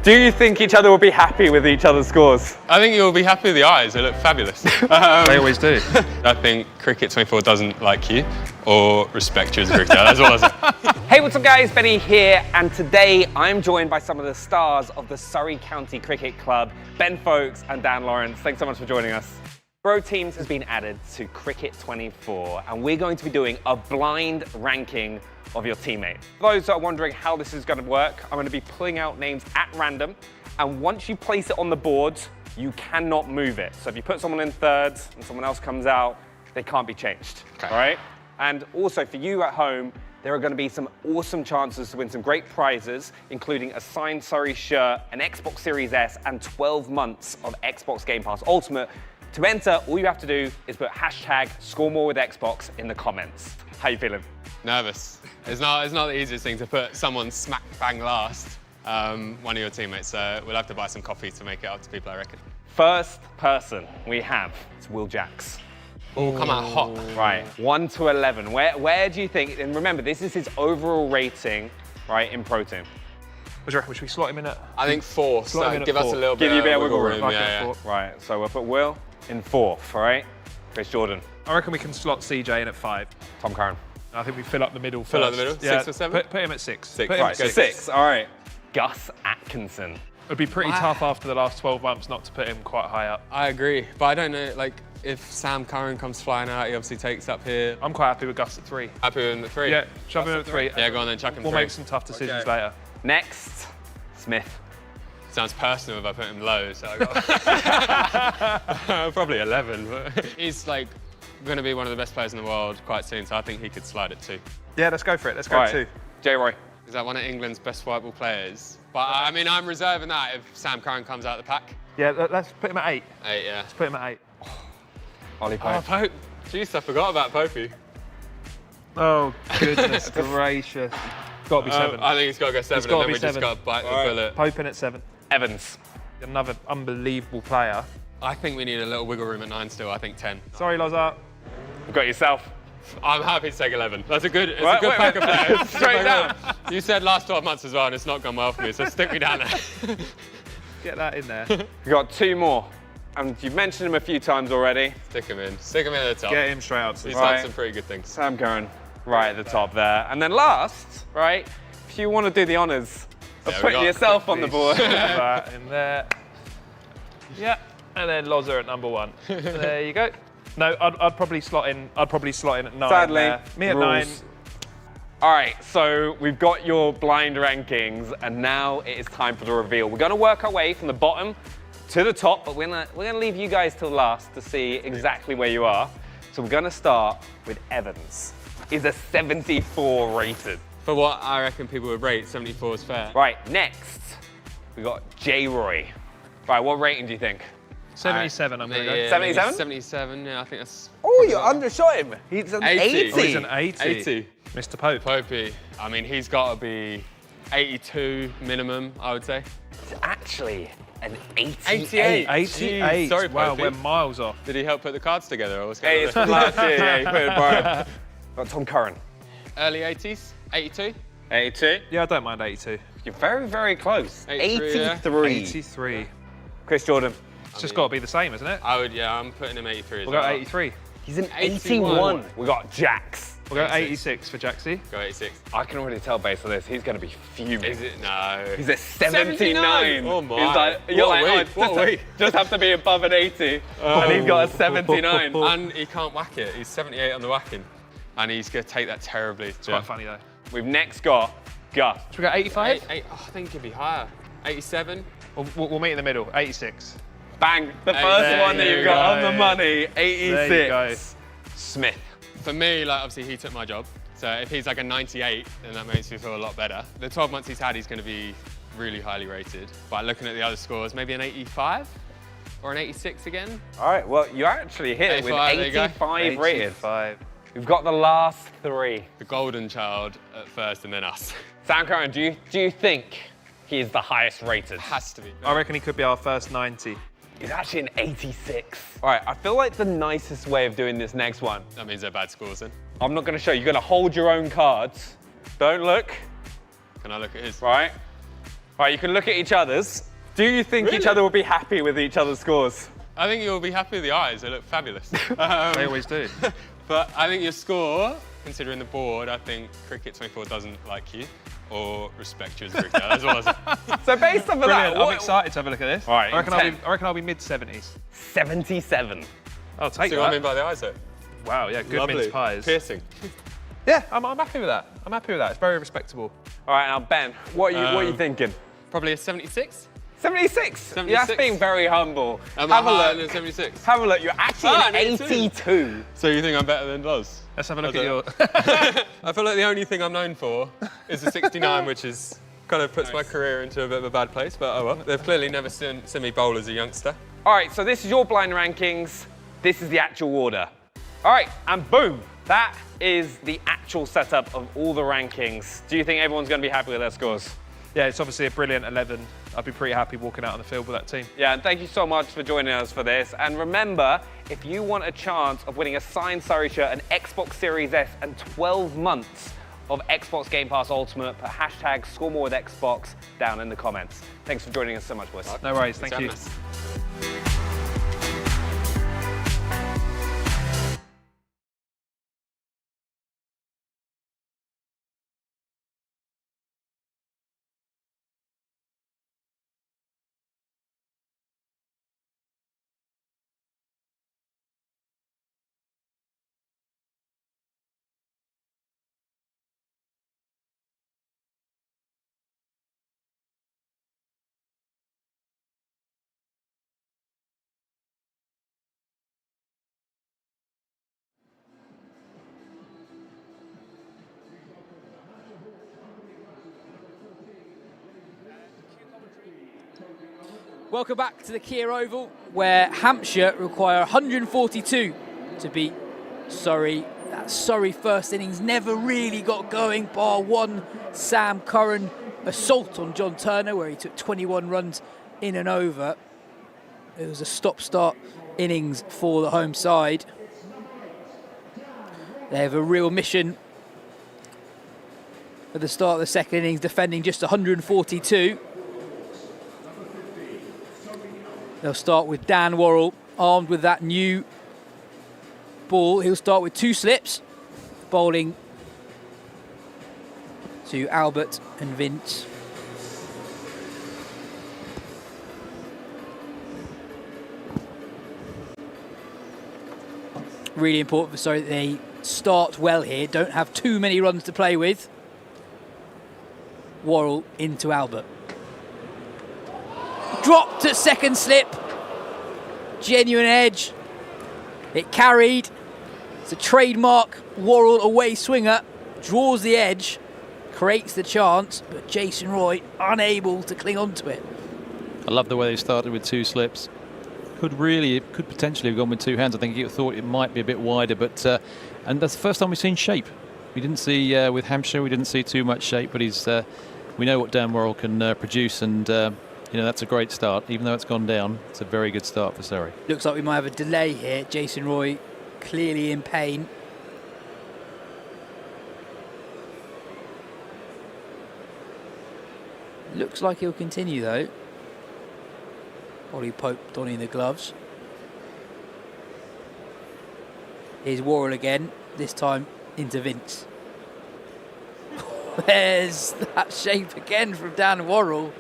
Do you think each other will be happy with each other's scores? I think you'll be happy with the eyes. They look fabulous. They always do. I think Cricket 24 doesn't like you or respect you as a cricketer. That's all I say. Hey, what's up guys? Benny here, and today I'm joined by some of the stars of the Surrey County Cricket Club, Ben Folkes and Dan Lawrence. Thanks so much for joining us. Pro Teams has been added to Cricket 24, and we're going to be doing a blind ranking of your teammates. For those that are wondering how this is going to work, I'm going to be pulling out names at random, and once you place it on the board, you cannot move it. So if you put someone in thirds and someone else comes out, they can't be changed, Okay. all right? And also for you at home, there are going to be some awesome chances to win some great prizes, including a signed Surrey shirt, an Xbox Series S, and 12 months of Xbox Game Pass Ultimate. To enter, all you have to do is put hashtag #ScoreMoreWithXbox in the comments. How you feeling? Nervous. It's not the easiest thing to put someone smack bang last, one of your teammates. So we'll have to buy some coffee to make it up to people, I reckon. First person we have is Will Jacks. Oh, come out hot. Right, 1 to 11. Where do you think, and remember, this is his overall rating, right, in Pro Team. What do you reckon? Should we slot him in at? I think 4. Slot him in So at give us 4. a little bit Give you a bit of of wiggle room. Yeah. Right, so we'll put Will in 4th, all right? Chris Jordan. I reckon we can slot CJ in at 5. Tom Curran. I think we fill up the middle Fill up first. the middle? Yeah, 6 or 7? Put him at 6. 6. Put him Right, at Go 6, all right. Gus Atkinson. It'd be pretty tough after the last 12 months not to put him quite high up. I agree, but I don't know, like, if Sam Curran comes flying out, he obviously takes up here. I'm quite happy with Gus at 3. Happy with him at 3? Yeah, shove him at 3. Yeah, go on then, chuck him We'll 3. make some tough decisions later. Next, Smith. Sounds personal if I put him low, so I got probably 11. But he's like going to be one of the best players in the world quite soon, so I think he could slide at 2. Yeah, let's go for it. Let's go Right. 2. J-Roy. Is that one of England's best white ball players? But I mean, I'm reserving that if Sam Curran comes out of the pack. Yeah, let's put him at 8. 8, yeah. Let's put him at 8. Ollie Oh, Pope. Pope. Jeez, I forgot about Popey. Oh, goodness gracious. Got to be 7. I think he's got to go 7, It's and gotta then be we 7. just got to bite the bullet. Pope in at 7. Evans. Another unbelievable player. I think we need a little wiggle room at 9 still. I think 10. Sorry, Loza. You've got yourself. I'm happy to take 11. That's a good, it's Right, a good wait, pack wait. of players. Straight down. You said last 12 months as well, and it's not gone well for me, so stick me down there. Get that in there. We've got 2 more. And you've mentioned him a few times already. Stick him in. Stick him in at the top. Get him straight up. He's Right. done some pretty good things. Sam Curran, right at the top there. And then last, right, if you want to do the honours of Yeah, we putting got yourself on the board. That in there. Yeah, and then Loza at number 1. There you go. No, I'd probably slot in. I'd probably slot in at 9. Sadly, there. Me at rules. 9. All right, so we've got your blind rankings, and now it is time for the reveal. We're going to work our way from the bottom to the top, but we're gonna leave you guys till last to see exactly where you are. So we're going to start with Evans. He's a 74 rated. For what I reckon people would rate, 74 is fair. Right, next we got J-Roy. Right, what rating do you think? 77, I'm going to go. Yeah, 77? maybe 77, yeah, I think that's... Oh, you undershot him. He's an 80. Oh, He's an 80. 80. Mr. Pope. Popey, I mean, he's got to be 82 minimum, I would say. It's actually an 88. 88. 88. Jeez, sorry, wow, Popey. we're miles off. Did he help put the cards together, or what's going Hey, on it's there? from last year. Yeah, you put it borrowed. Got Tom Curran. Early 80s? 82? 82. Yeah, I don't mind 82. You're very, very close. 83, yeah. 83. 83. Chris Jordan. It's just got to be the same, isn't it? I would, yeah, I'm putting him 83 as We'll go well. 83. He's an 81. 81. We got Jax. We'll go 86. 86 for Jaxie. Go 86. I can already tell based on this, he's going to be fuming. Is it? No. He's a 79. Oh my. He's like, you're What a like, week, what a week. just have to be above an 80. And he's got a 79. And he can't whack it. He's 78 on the whacking. And he's going to take that terribly. It's quite funny, though. We've next got Gus. Should we go 85? I think it could be higher. 87? We'll meet in the middle. 86. Bang. The Hey, first there one that you you've got go. on the money. 86. There you go. Smith. For me, like, obviously he took my job. So if he's like a 98, then that makes me feel a lot better. The 12 months he's had, he's going to be really highly rated. But looking at the other scores, maybe an 85 or an 86 again. All right, well, you actually hit it with 85, there you go. 85 rated. 85. We've got the last 3. The golden child at first and then us. Sam Curran, do you think he is the highest rated? Has to be. I reckon he could be our first 90. He's actually an 86. All right, I feel like the nicest way of doing this next one, That means they're bad scores then. I'm not going to show you. You're going to hold your own cards. Don't look, Can I look at his? right? Right, you can look at each other's. Do you think each Really? other will be happy with each other's scores? I think you'll be happy with the eyes. They look fabulous. They always do. But I think your score, considering the board, I think Cricket 24 doesn't like you or respect you as a cricketer as well as So based off of Brilliant. that, I'm excited to have a look at this. All right, I reckon, in I'll be mid-70s. 77. I'll take See what I that. mean by the eyes though? Wow, yeah, good Lovely. mince pies. Piercing. Yeah, I'm happy with that. I'm happy with that. It's very respectable. All right, now Ben, what are you thinking? Probably a 76? 76. Yeah, that's 76. being very humble. Am I Have a higher look. than 76? Have a look. You're actually Ah, an an 82. 82. So you think I'm better than Loz? Let's have a look I at your... don't- I feel like the only thing I'm known for is the 69, which is kind of puts my career into a bit of a bad place, but oh well. They've clearly never seen me bowl as a youngster. All right, so this is your blind rankings. This is the actual order. All right, and boom, that is the actual setup of all the rankings. Do you think everyone's going to be happy with their scores? Yeah, it's obviously a brilliant 11. I'd be pretty happy walking out on the field with that team. Yeah, and thank you so much for joining us for this. And remember, if you want a chance of winning a signed Surrey shirt, an Xbox Series S, and 12 months of Xbox Game Pass Ultimate, put hashtag #ScoreMoreWithXbox down in the comments. Thanks for joining us so much, boys. No worries, thank you. Thanks for having us. Welcome back to the Kia Oval, where Hampshire require 142 to beat Surrey. That Surrey first innings never really got going, bar one Sam Curran assault on John Turner, where he took 21 runs in and over. It was a stop-start innings for the home side. They have a real mission at the start of the second innings, defending just 142. They'll start with Dan Worrell, armed with that new ball. He'll start with 2 slips, bowling to Albert and Vince. Really important for Surrey that they start well here, don't have too many runs to play with. Worrell into Albert. Dropped at second slip. Genuine edge. It carried. It's a trademark Worrell away swinger. Draws the edge. Creates the chance. But Jason Roy unable to cling on to it. I love the way they started with 2 slips. Could potentially have gone with 2 hands. I think he thought it might be a bit wider. But and that's the first time we've seen shape. We didn't see, with Hampshire, we didn't see too much shape. But we know what Dan Worrell can produce. And that's a great start. Even though it's gone down, it's a very good start for Surrey. Looks like we might have a delay here. Jason Roy clearly in pain. Looks like he'll continue though. Ollie Pope donning the gloves. Here's Worrell again, this time into Vince. There's that shape again from Dan Worrell.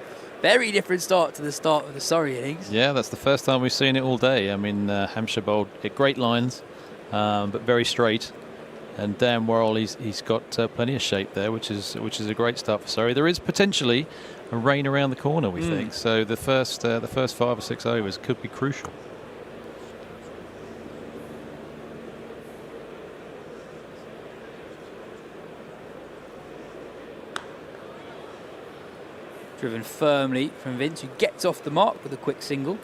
Very different start to the start of the Surrey innings. Yeah, that's the first time we've seen it all day. I mean, Hampshire bowled at great lines, but very straight. And Dan Worrell, he's got plenty of shape there, which is a great start for Surrey. There is potentially a rain around the corner, we think. So the first 5 or 6 overs could be crucial. Driven firmly from Vince, who gets off the mark with a quick single.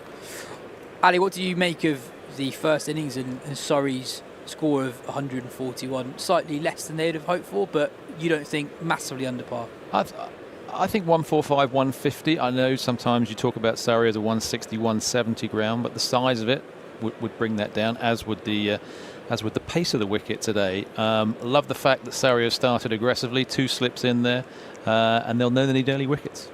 Ali, what do you make of the first innings and Surrey's score of 141? Slightly less than they'd have hoped for, but you don't think massively under par? I think 145, 150. I know sometimes you talk about Surrey as a 160, 170 ground, but the size of it would bring that down, as would the pace of the wicket today. Love the fact that Surrey have started aggressively, 2 slips in there, and they'll know they need early wickets.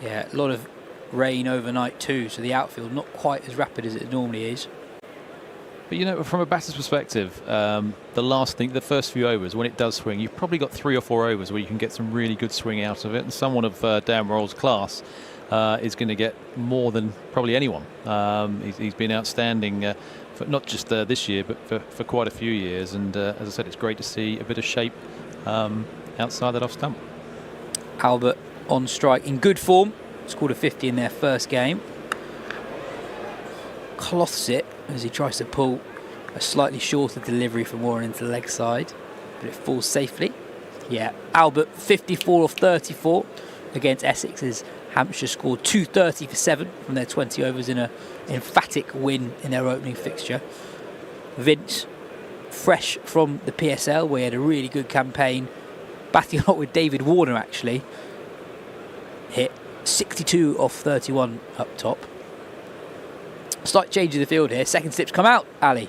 Yeah, a lot of rain overnight too, so the outfield not quite as rapid as it normally is. But from a batter's perspective, the first few overs, when it does swing, you've probably got 3 or 4 overs where you can get some really good swing out of it, and someone of Dan Worrell's class is going to get more than probably anyone. He's been outstanding for not just this year, but for quite a few years. And as I said, it's great to see a bit of shape outside that off stump. Albert on strike in good form, scored a 50 in their first game. Cloths it as he tries to pull a slightly shorter delivery from Warren into the leg side, but it falls safely. Yeah, Albert 54 off 34 against Essex's Hampshire scored 230 for 7 from their 20 overs in an emphatic win in their opening fixture. Vince, fresh from the PSL, where he had a really good campaign, batting a lot with David Warner actually, hit 62 off 31 up top. Slight change of the field here. Second slips come out, Ali.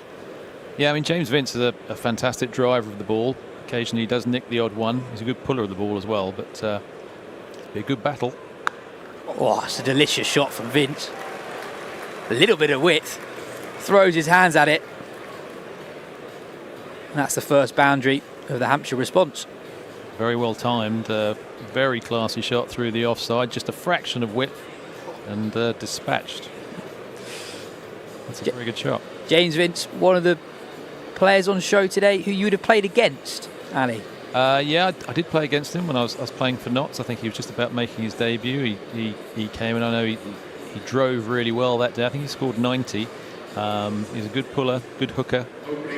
Yeah, I mean, James Vince is a fantastic driver of the ball. Occasionally he does nick the odd one. He's a good puller of the ball as well, but it'll be a good battle. Oh, it's a delicious shot from Vince. A little bit of width. Throws his hands at it. And that's the first boundary of the Hampshire response. Very well timed. Very classy shot through the offside. Just a fraction of width and dispatched. That's a very good shot. James Vince, one of the players on show today who you would have played against, Ali. Yeah, I did play against him when I was playing for Notts. I think he was just about making his debut. He came, and I know he drove really well that day. I think he scored 90. He's a good puller, good hooker.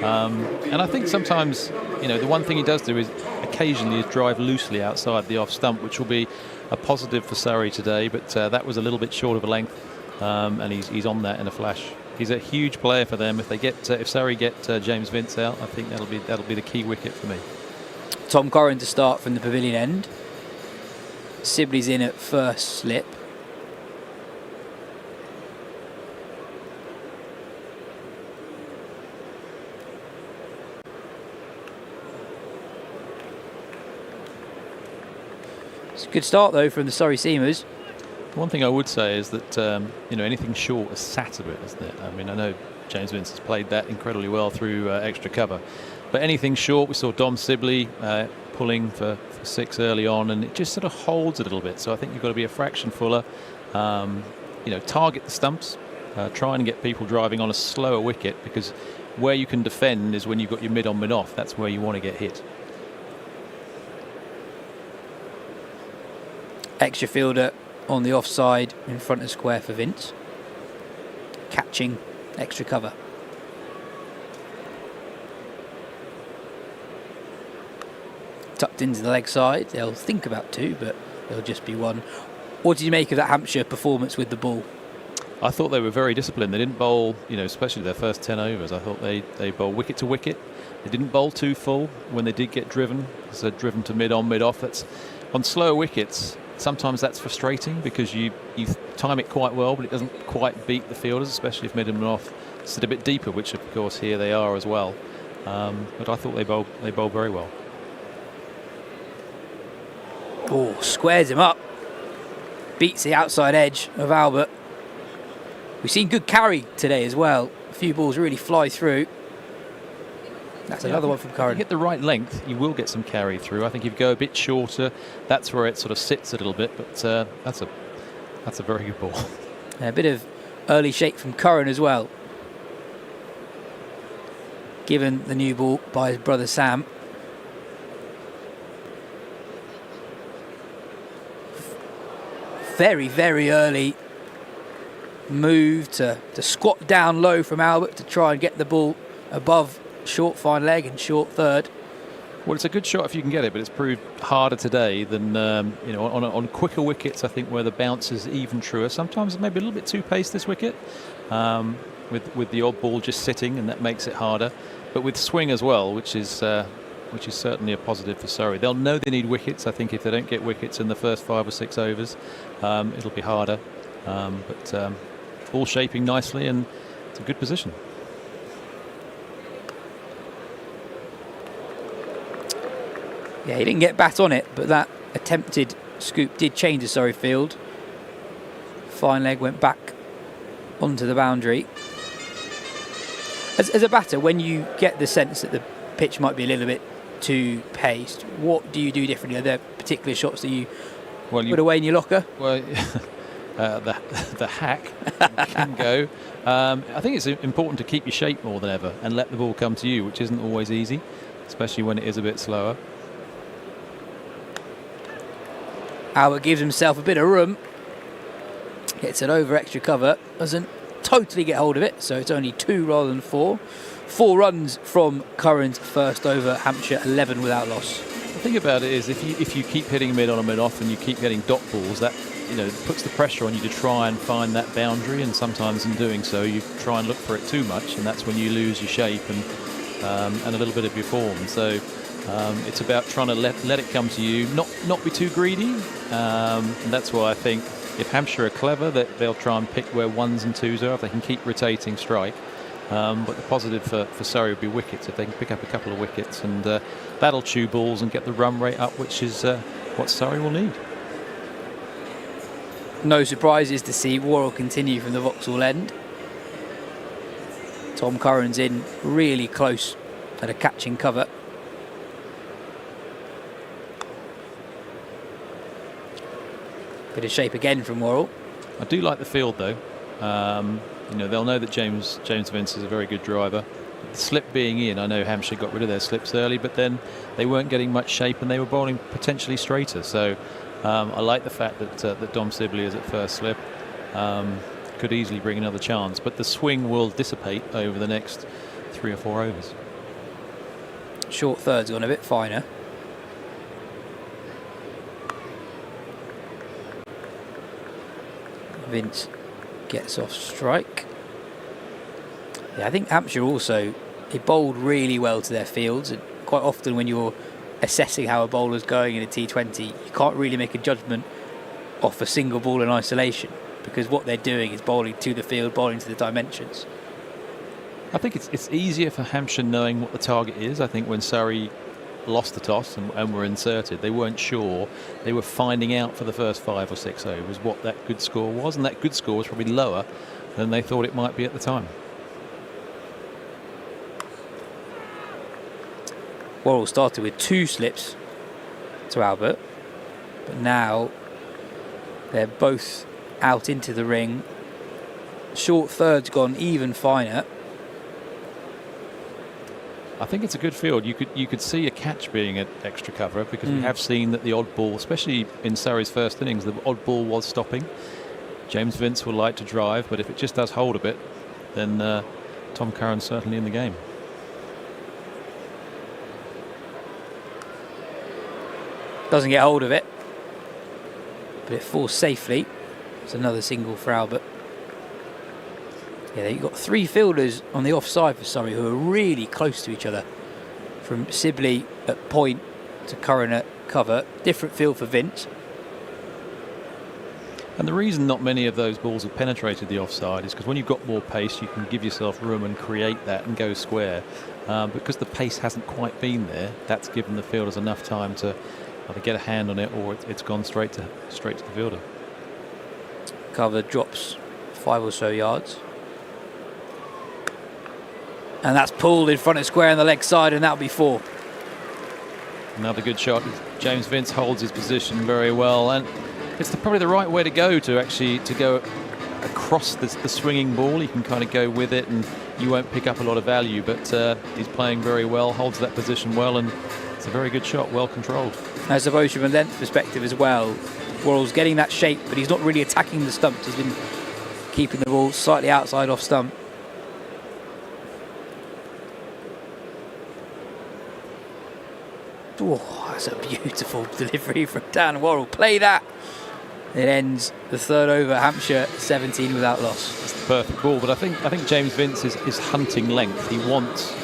And I think sometimes, the one thing he does do is occasionally is drive loosely outside the off stump, which will be a positive for Surrey today, but that was a little bit short of a length, and he's on that in a flash. He's a huge player for them. If they get if Surrey get James Vince out, I think that'll be the key wicket for me. Tom Curran to start from the pavilion end. Sibley's in at first slip. It's a good start though from the Surrey Seamers. One thing I would say is that anything short has sat a bit, isn't it? I mean, I know James Vince has played that incredibly well through extra cover, but anything short, we saw Dom Sibley pulling for 6 early on, and it just sort of holds a little bit. So I think you've got to be a fraction fuller. Target the stumps, try and get people driving on a slower wicket, because where you can defend is when you've got your mid on, mid off. That's where you want to get hit. Extra fielder on the offside in front of square for Vince. Catching extra cover. Tucked into the leg side. They'll think about 2, but there'll just be 1. What did you make of that Hampshire performance with the ball? I thought they were very disciplined. They didn't bowl, especially their first 10 overs. I thought they bowled wicket to wicket. They didn't bowl too full when they did get driven. So driven to mid on, mid off. That's on slower wickets. Sometimes that's frustrating because you time it quite well, but it doesn't quite beat the fielders, especially if mid and off sit a bit deeper, which of course here they are as well. But I thought they bowled very well. Oh, squares him up. Beats the outside edge of Albert. We've seen good carry today as well. A few balls really fly through. That's another one from Curran. If you get the right length, you will get some carry through. I think if you go a bit shorter, that's where it sort of sits a little bit. But that's a very good ball. A bit of early shake from Curran as well. Given the new ball by his brother Sam. Very, very early move to squat down low from Albert to try and get the ball above short fine leg and short third. Well, it's a good shot if you can get it, but it's proved harder today than on quicker wickets. I think where the bounce is even truer. Sometimes maybe a little bit too paced this wicket, with the odd ball just sitting, and that makes it harder. But with swing as well, which is certainly a positive for Surrey. They'll know they need wickets. I think if they don't get wickets in the first 5 or 6 overs, it'll be harder. But all shaping nicely, and it's a good position. Yeah, he didn't get bat on it, but that attempted scoop did change the Surrey field. Fine leg went back onto the boundary. As a batter, when you get the sense that the pitch might be a little bit too paced, what do you do differently? Are there particular shots that you put away in your locker? Well, the hack can go. I think it's important to keep your shape more than ever and let the ball come to you, which isn't always easy, especially when it is a bit slower. Albert gives himself a bit of room. Gets it over extra cover. Doesn't totally get hold of it, so it's only 2 rather than 4. 4 runs from Curran's first over. Hampshire 11 without loss. The thing about it is if you keep hitting mid on and mid off and you keep getting dot balls, that puts the pressure on you to try and find that boundary, and sometimes in doing so you try and look for it too much, and that's when you lose your shape and a little bit of your form. So it's about trying to let it come to you, not be too greedy, and that's why I think if Hampshire are clever, that they'll try and pick where 1s and 2s are if they can keep rotating strike. But the positive for Surrey would be wickets, if they can pick up a couple of wickets, and that'll chew balls and get the run rate up, which is what Surrey will need. No surprises to see Worrell continue from the Vauxhall end. Tom Curran's in really close at a catching cover. Bit of shape again from Worrell. I do like the field though. They'll know that James Vince is a very good driver. The slip being in, I know Hampshire got rid of their slips early, but then they weren't getting much shape and they were bowling potentially straighter. So I like the fact that Dom Sibley is at first slip. Could easily bring another chance, but the swing will dissipate over the next 3 or 4 overs. Short third's gone a bit finer. Vince gets off strike. Yeah, I think Hampshire also, they bowled really well to their fields. And quite often when you're assessing how a bowler's going in a T20, you can't really make a judgment off a single ball in isolation, because what they're doing is bowling to the field, bowling to the dimensions. I think it's easier for Hampshire knowing what the target is. I think when Surrey lost the toss and were inserted, they weren't sure. They were finding out for the first 5 or 6 overs what that good score was, and that good score was probably lower than they thought it might be at the time. Worrell started with 2 slips to Albert, but now they're both out into the ring. Short third's gone even finer. I think it's a good field. You could see a catch being an extra cover, because we have seen that the odd ball, especially in Surrey's first innings, the odd ball was stopping. James Vince will like to drive, but if it just does hold a bit, then Tom Curran's certainly in the game. Doesn't get hold of it, but it falls safely. It's another single for Albert. Yeah, you've got 3 fielders on the offside for Surrey who are really close to each other. From Sibley at point to Curran at cover. Different field for Vince. And the reason not many of those balls have penetrated the offside is because when you've got more pace, you can give yourself room and create that and go square. Because the pace hasn't quite been there, that's given the fielders enough time to either get a hand on it, or it's gone straight to the fielder. Cover drops 5 or so yards. And that's pulled in front of square on the leg side, and that'll be 4. Another good shot. James Vince holds his position very well, and it's probably the right way to go, to go across the swinging ball. You can kind of go with it, and you won't pick up a lot of value, but he's playing very well, holds that position well, and it's a very good shot, well controlled. I suppose from a length perspective as well, Worrell's getting that shape, but he's not really attacking the stumps. He's been keeping the ball slightly outside off stump. Oh, that's a beautiful delivery from Dan Worrell. Play that. It ends the 3rd over. Hampshire 17 without loss. It's the perfect ball, but I think James Vince is hunting length. He wants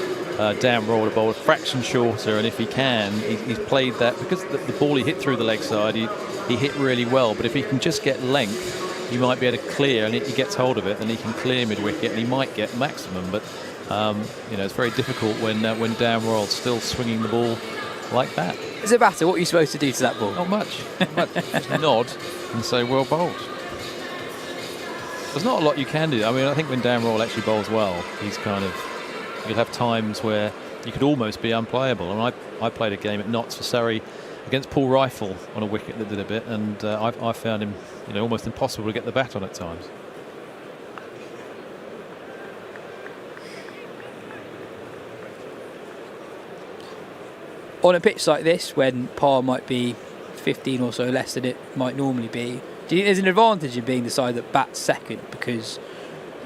Dan Worrell to bowl a fraction shorter, and if he can, he's played that, because the ball he hit through the leg side, he hit really well. But if he can just get length, he might be able to clear, and he gets hold of it, then he can clear mid-wicket, and he might get maximum. But it's very difficult when Dan Worrell's still swinging the ball like that. As a batter, what are you supposed to do to that ball? Not much. Just nod and say, well bowled. There's not a lot you can do. I mean, I think when Dan Worrell actually bowls well, you'll have times where you could almost be unplayable. And I played a game at Notts for Surrey against Paul Rifle on a wicket that did a bit, and I found him almost impossible to get the bat on at times. On a pitch like this, when par might be 15 or so less than it might normally be, do you think there's an advantage in being the side that bats second? Because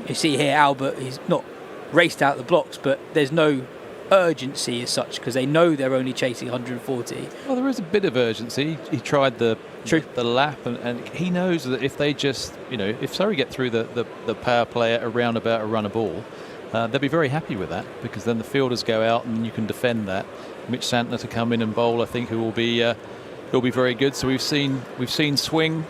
you see here, Albert, he's not raced out the blocks, but there's no urgency as such, because they know they're only chasing 140. Well, there is a bit of urgency. He tried the lap, and he knows that if they just, if Surrey get through the power play at around about a run a ball, they'll be very happy with that, because then the fielders go out and you can defend that. Mitch Santner to come in and bowl, I think, who will be very good. So we've seen swing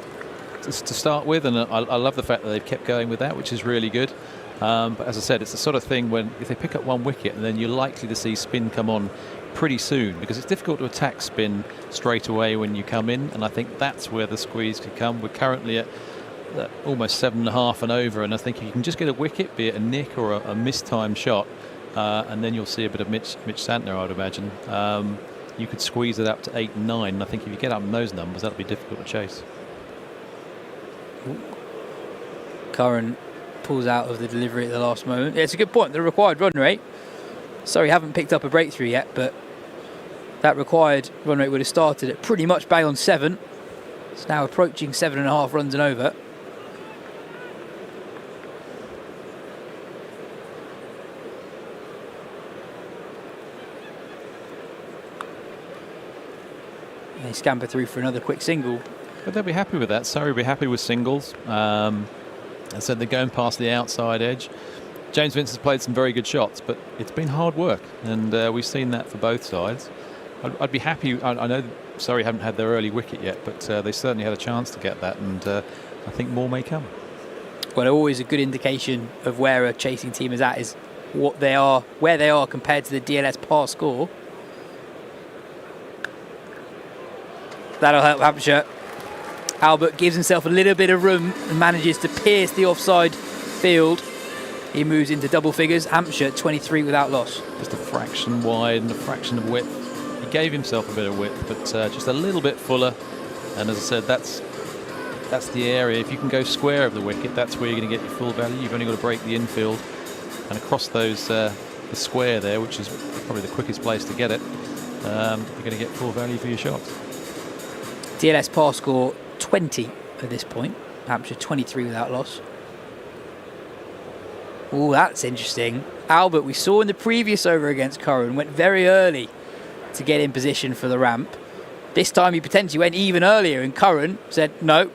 to start with, and I love the fact that they've kept going with that, which is really good. But as I said, it's the sort of thing when if they pick up one wicket, and then you're likely to see spin come on pretty soon, because it's difficult to attack spin straight away when you come in, and I think that's where the squeeze could come. We're currently at almost 7.5 and over, and I think if you can just get a wicket, be it a nick or a mistimed shot, and then you'll see a bit of Mitch Santner, I would imagine. You could squeeze it up to 8 and 9, and I think if you get up in those numbers, that'll be difficult to chase. Curran pulls out of the delivery at the last moment. Yeah, it's a good point, the required run rate. Sorry, haven't picked up a breakthrough yet, but that required run rate would have started at pretty much bang on 7. It's now approaching 7.5 runs and over. They scamper through for another quick single. But they'll be happy with that. Surrey will be happy with singles. I said they're going past the outside edge. James Vince has played some very good shots, but it's been hard work, and we've seen that for both sides. I'd be happy. I know Surrey haven't had their early wicket yet, but they certainly had a chance to get that, and I think more may come. Well, always a good indication of where a chasing team is at is what they are, where they are compared to the DLS par score. That'll help Hampshire. Albert gives himself a little bit of room and manages to pierce the offside field. He moves into double figures. Hampshire 23 without loss. Just a fraction wide and a fraction of width. He gave himself a bit of width, but just a little bit fuller. And as I said, that's the area. If you can go square of the wicket, that's where you're going to get your full value. You've only got to break the infield and across those the square there, which is probably the quickest place to get it. You're going to get full value for your shots. DLS par score 20 at this point. Hampshire 23 without loss. Oh, that's interesting. Albert, we saw in the previous over against Curran, went very early to get in position for the ramp. This time he potentially went even earlier, and Curran said, no,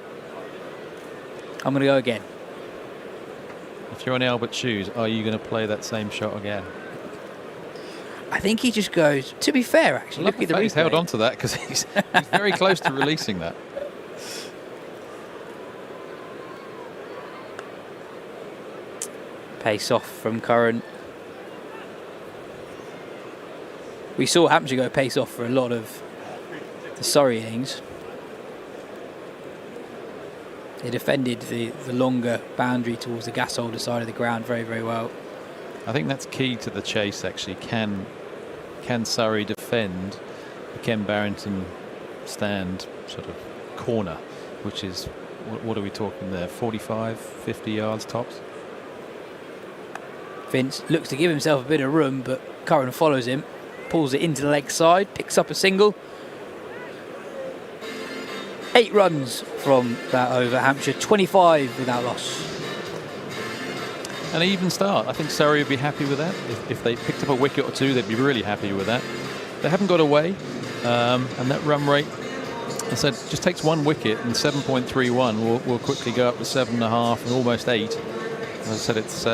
I'm going to go again. If you're on Albert's shoes, are you going to play that same shot again? I think he just goes, to be fair, actually, look at the replay. He's held on to that because he's very close to releasing that. Pace off from Curran. We saw Hampshire go pace off for a lot of the Surrey innings. They defended the longer boundary towards the gas holder side of the ground very, very well. I think that's key to the chase, actually. Can Surrey defend the Ken Barrington stand sort of corner, which is, what are we talking there, 45, 50 yards tops? Vince looks to give himself a bit of room, but Curran follows him, pulls it into the leg side, picks up a single. 8 runs from that over. Hampshire 25 without loss. An even start. I think Surrey would be happy with that. If they picked up a wicket or two, they'd be really happy with that. They haven't got away, and that run rate, I said, just takes 1 wicket, and 7.31 will quickly go up to 7.5 and almost 8. As I said, it's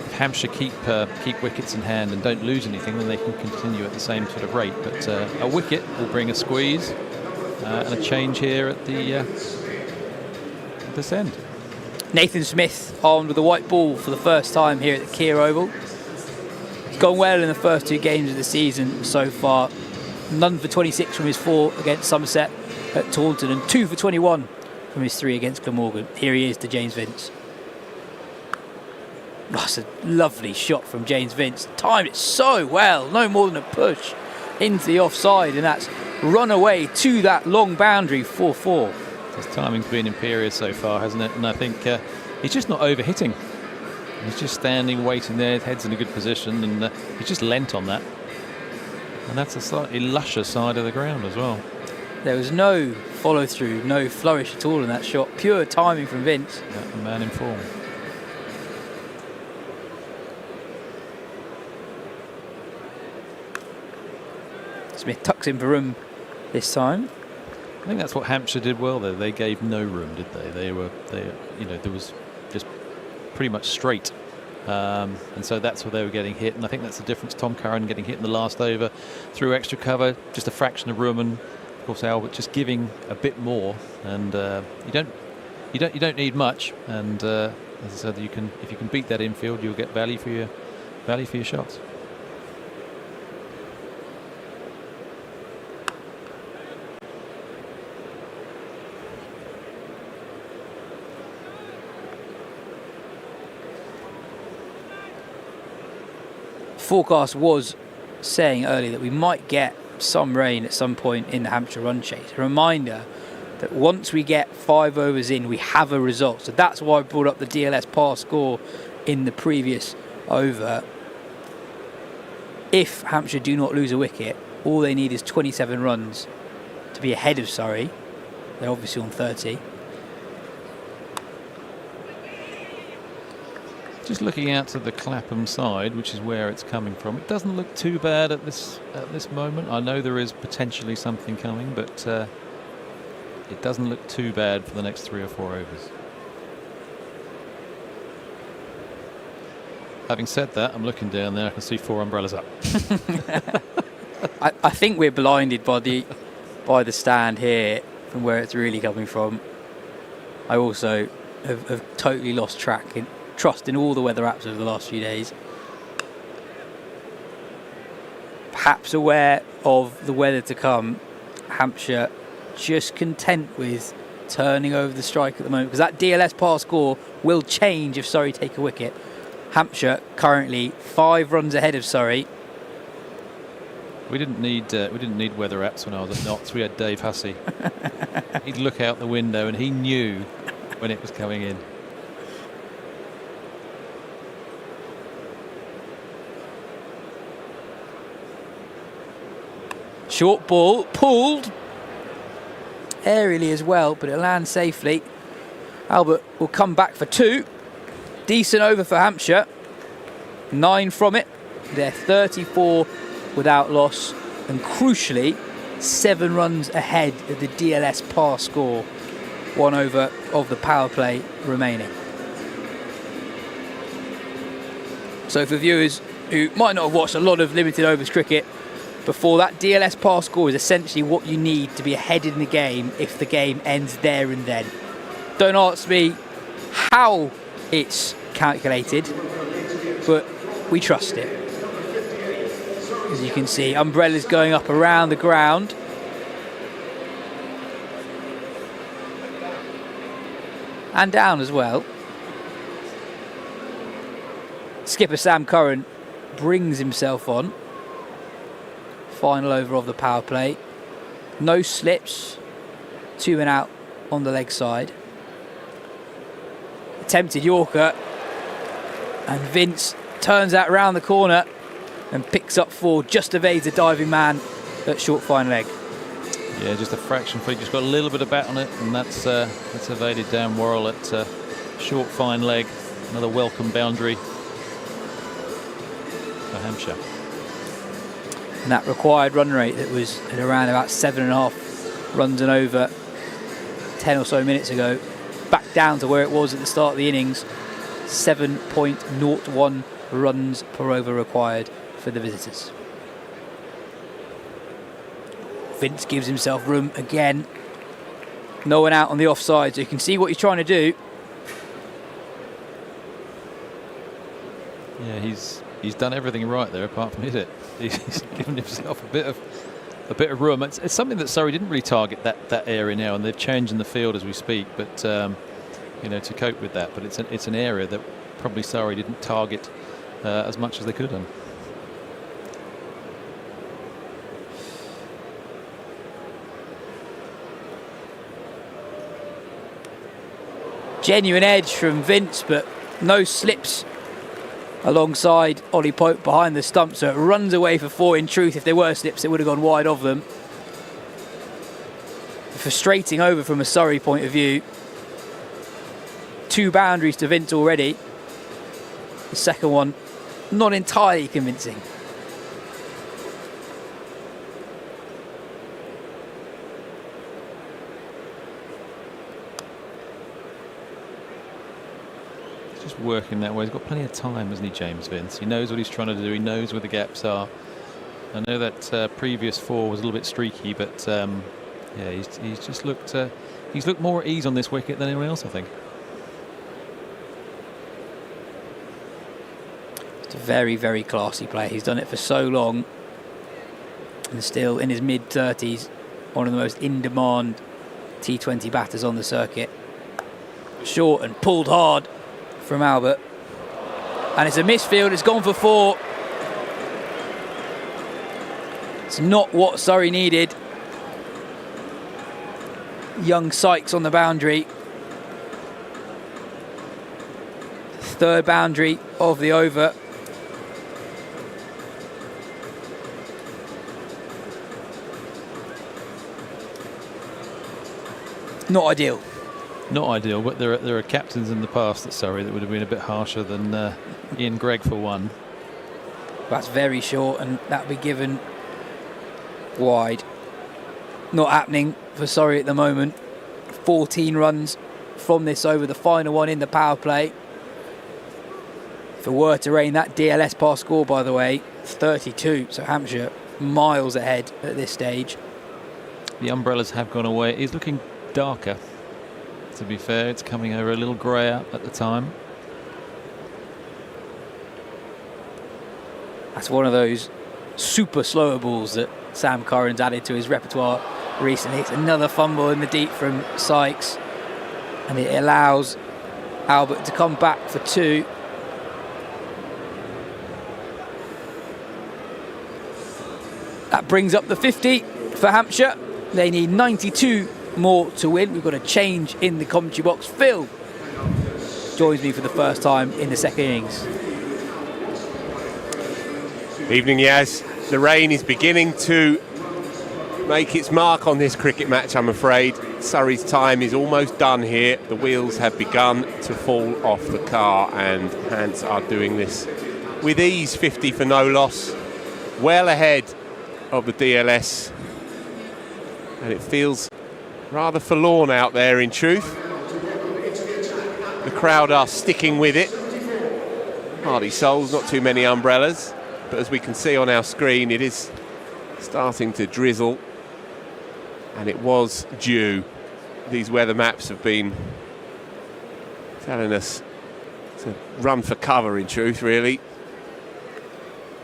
if Hampshire keep wickets in hand and don't lose anything, then they can continue at the same sort of rate. But a wicket will bring a squeeze and a change here at this end. Nathan Smith armed with a white ball for the first time here at the Keir Oval. It's gone well in the first 2 games of the season so far. None for 26 from his 4 against Somerset at Taunton, and 2 for 21 from his 3 against Glamorgan. Here he is to James Vince. That's a lovely shot from James Vince. Timed it so well, no more than a push into the offside, and that's run away to that long boundary 4-4. His timing's been imperious so far, hasn't it? And I think he's just not over-hitting. He's just standing, waiting there, his head's in a good position, and he's just lent on that. And that's a slightly lusher side of the ground as well. There was no follow-through, no flourish at all in that shot. Pure timing from Vince. Yeah, a man in form. Smith tucks in for room this time. I think that's what Hampshire did well there. They gave no room, did they? There was just pretty much straight. And so that's where they were getting hit. And I think that's the difference. Tom Curran getting hit in the last over through extra cover, just a fraction of room, and of course Albert just giving a bit more. And you don't need much. And as I said, if you can beat that infield, you'll get value for your shots. Forecast was saying earlier that we might get some rain at some point in the Hampshire run chase. A reminder that once we get 5 overs in, we have a result. So that's why I brought up the DLS par score in the previous over. If Hampshire do not lose a wicket, all they need is 27 runs to be ahead of Surrey. They're obviously on 30. Just looking out to the Clapham side, which is where it's coming from, it doesn't look too bad at this moment. I know there is potentially something coming, but it doesn't look too bad for the next 3 or 4 overs. Having said that, I'm looking down there. I can see 4 umbrellas up. I think we're blinded by the stand here from where it's really coming from. I also have totally lost trust in all the weather apps over the last few days. Perhaps aware of the weather to come, Hampshire just content with turning over the strike at the moment, because that DLS par score will change if Surrey take a wicket. Hampshire currently 5 runs ahead of Surrey. We didn't need weather apps when I was at Notts. We had Dave Hussey. He'd look out the window and he knew when it was coming in. Short ball pulled aerially as well, but it lands safely. Albert will come back for 2. Decent over for Hampshire. 9 from it. They're 34 without loss, and crucially 7 runs ahead of the DLS par score. 1 over of the power play remaining. So for viewers who might not have watched a lot of limited overs cricket before, that DLS par score is essentially what you need to be ahead in the game if the game ends there and then. Don't ask me how it's calculated, but we trust it. As you can see, umbrellas going up around the ground. And down as well. Skipper Sam Curran brings himself on. Final over of the power play. No slips. 2 men out on the leg side. Attempted Yorker. And Vince turns that round the corner and picks up 4, just evades a diving man at short fine leg. Yeah, just a fraction for it. Just got a little bit of bat on it, and that's evaded down Worrell at short fine leg. Another welcome boundary for Hampshire. And that required run rate that was at around about 7.5 runs and over 10 or so minutes ago, back down to where it was at the start of the innings. 7.01 runs per over required for the visitors. Vince gives himself room again. No one out on the offside, so you can see what he's trying to do. Yeah, he's done everything right there, apart from hit it. He's given himself a bit of room. It's something that Surrey didn't really target that area now, and they've changed in the field as we speak. But to cope with that, but it's an area that probably Surrey didn't target as much as they could have done. Genuine edge from Vince, but no slips alongside Ollie Pope behind the stump, so it runs away for 4. In truth, if there were slips, it would have gone wide of them. Frustrating over from a Surrey point of view. 2 boundaries to Vince already. The second one not entirely convincing. He's just working that way. He's got plenty of time, hasn't he, James Vince? He knows what he's trying to do. He knows where the gaps are. I know that previous 4 was a little bit streaky, but yeah, he's just looked more at ease on this wicket than anyone else, I think. It's a very, very classy player. He's done it for so long, and still in his mid-30s, one of the most in-demand T20 batters on the circuit. Short and pulled hard from Albert, and it's a misfield. It's gone for 4. It's not what Surrey needed. Young Sykes on the boundary. 3rd boundary of the over. Not ideal. Not ideal, but there are captains in the past at Surrey that would have been a bit harsher than Ian Gregg for one. That's very short, and that'll be given wide. Not happening for Surrey at the moment. 14 runs from this over, the final one in the power play. If it were to rain, that DLS pass score, by the way, 32. So Hampshire miles ahead at this stage. The umbrellas have gone away. It is looking darker, to be fair. It's coming over a little greyer at the time. That's one of those super slower balls that Sam Curran's added to his repertoire recently. It's another fumble in the deep from Sykes, and it allows Albert to come back for 2. That brings up the 50 for Hampshire. They need 92 more to win. We've got a change in the commentary box. Phil joins me for the first time in the second innings. Evening, Yaz. The rain is beginning to make its mark on this cricket match, I'm afraid. Surrey's time is almost done here. The wheels have begun to fall off the car, and Hants are doing this with ease. 50 for no loss, well ahead of the DLS, and it feels rather forlorn out there, in truth. The crowd are sticking with it. Hardy souls, not too many umbrellas, but as we can see on our screen, it is starting to drizzle, and it was due. These weather maps have been telling us to run for cover, in truth, really.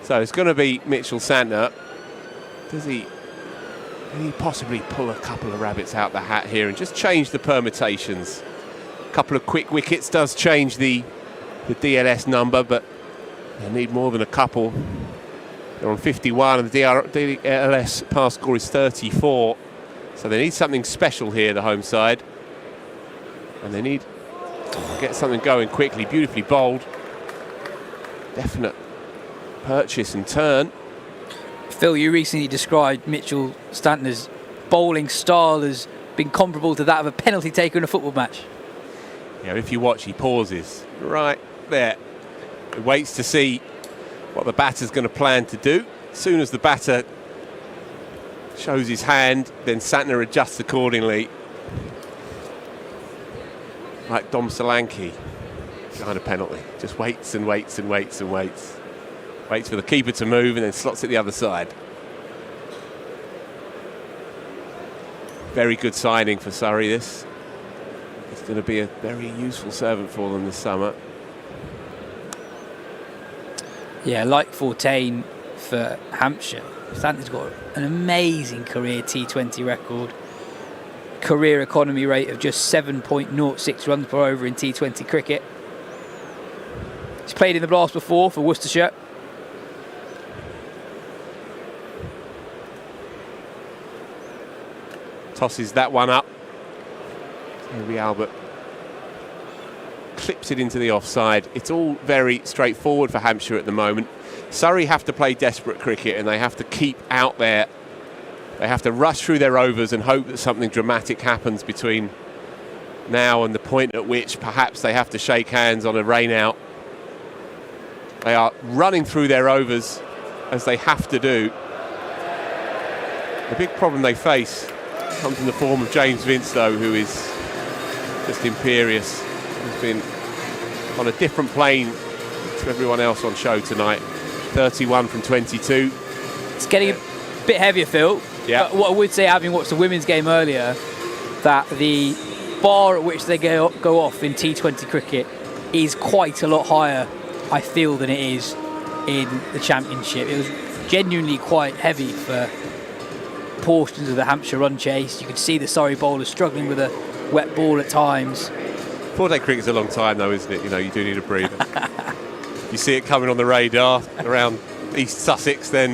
So it's going to be Mitchell Santner. Can he possibly pull a couple of rabbits out the hat here and just change the permutations? A couple of quick wickets does change the DLS number, but they need more than a couple. They're on 51 and the DLS pass score is 34. So they need something special here, the home side. And they need to get something going quickly. Beautifully bowled. Definite purchase and turn. Phil, you recently described Mitchell Stantner's bowling style as being comparable to that of a penalty taker in a football match. Yeah, if you watch, he pauses right there. He waits to see what the batter's going to plan to do. As soon as the batter shows his hand, then Santner adjusts accordingly. Like Dom Solanke behind a penalty. Just waits and waits and waits and waits. Waits for the keeper to move and then slots it the other side. Very good signing for Surrey, this. It's going to be a very useful servant for them this summer. Yeah, like Fortain for Hampshire, Santner's got an amazing career T20 record. Career economy rate of just 7.06 runs per over in T20 cricket. He's played in the Blast before for Worcestershire. Tosses that one up. Maybe Albert clips it into the offside. It's all very straightforward for Hampshire at the moment. Surrey have to play desperate cricket and they have to keep out there. They have to rush through their overs and hope that something dramatic happens between now and the point at which perhaps they have to shake hands on a rain out. They are running through their overs as they have to do. The big problem they face comes in the form of James Vince, though, who is just imperious. He's been on a different plane to everyone else on show tonight. 31 from 22. It's getting a bit heavier, Phil. Yeah. But what I would say, having watched the women's game earlier, that the bar at which they go off in T20 cricket is quite a lot higher, I feel, than it is in the Championship. It was genuinely quite heavy for portions of the Hampshire run chase. You could see the Surrey bowlers struggling with a wet ball at times. 4-day cricket's a long time, though, isn't it? You know, you do need a breather. You see it coming on the radar around East Sussex, then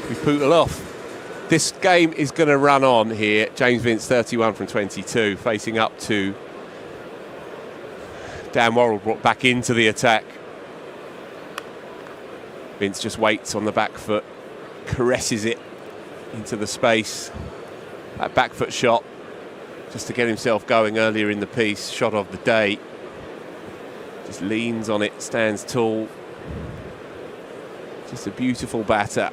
we pootle off. This game is going to run on here. James Vince, 31 from 22, facing up to Dan Worrell, brought back into the attack. Vince just waits on the back foot, caresses it into the space. That back foot shot, just to get himself going earlier in the piece, shot of the day. Just leans on it, stands tall. Just a beautiful batter.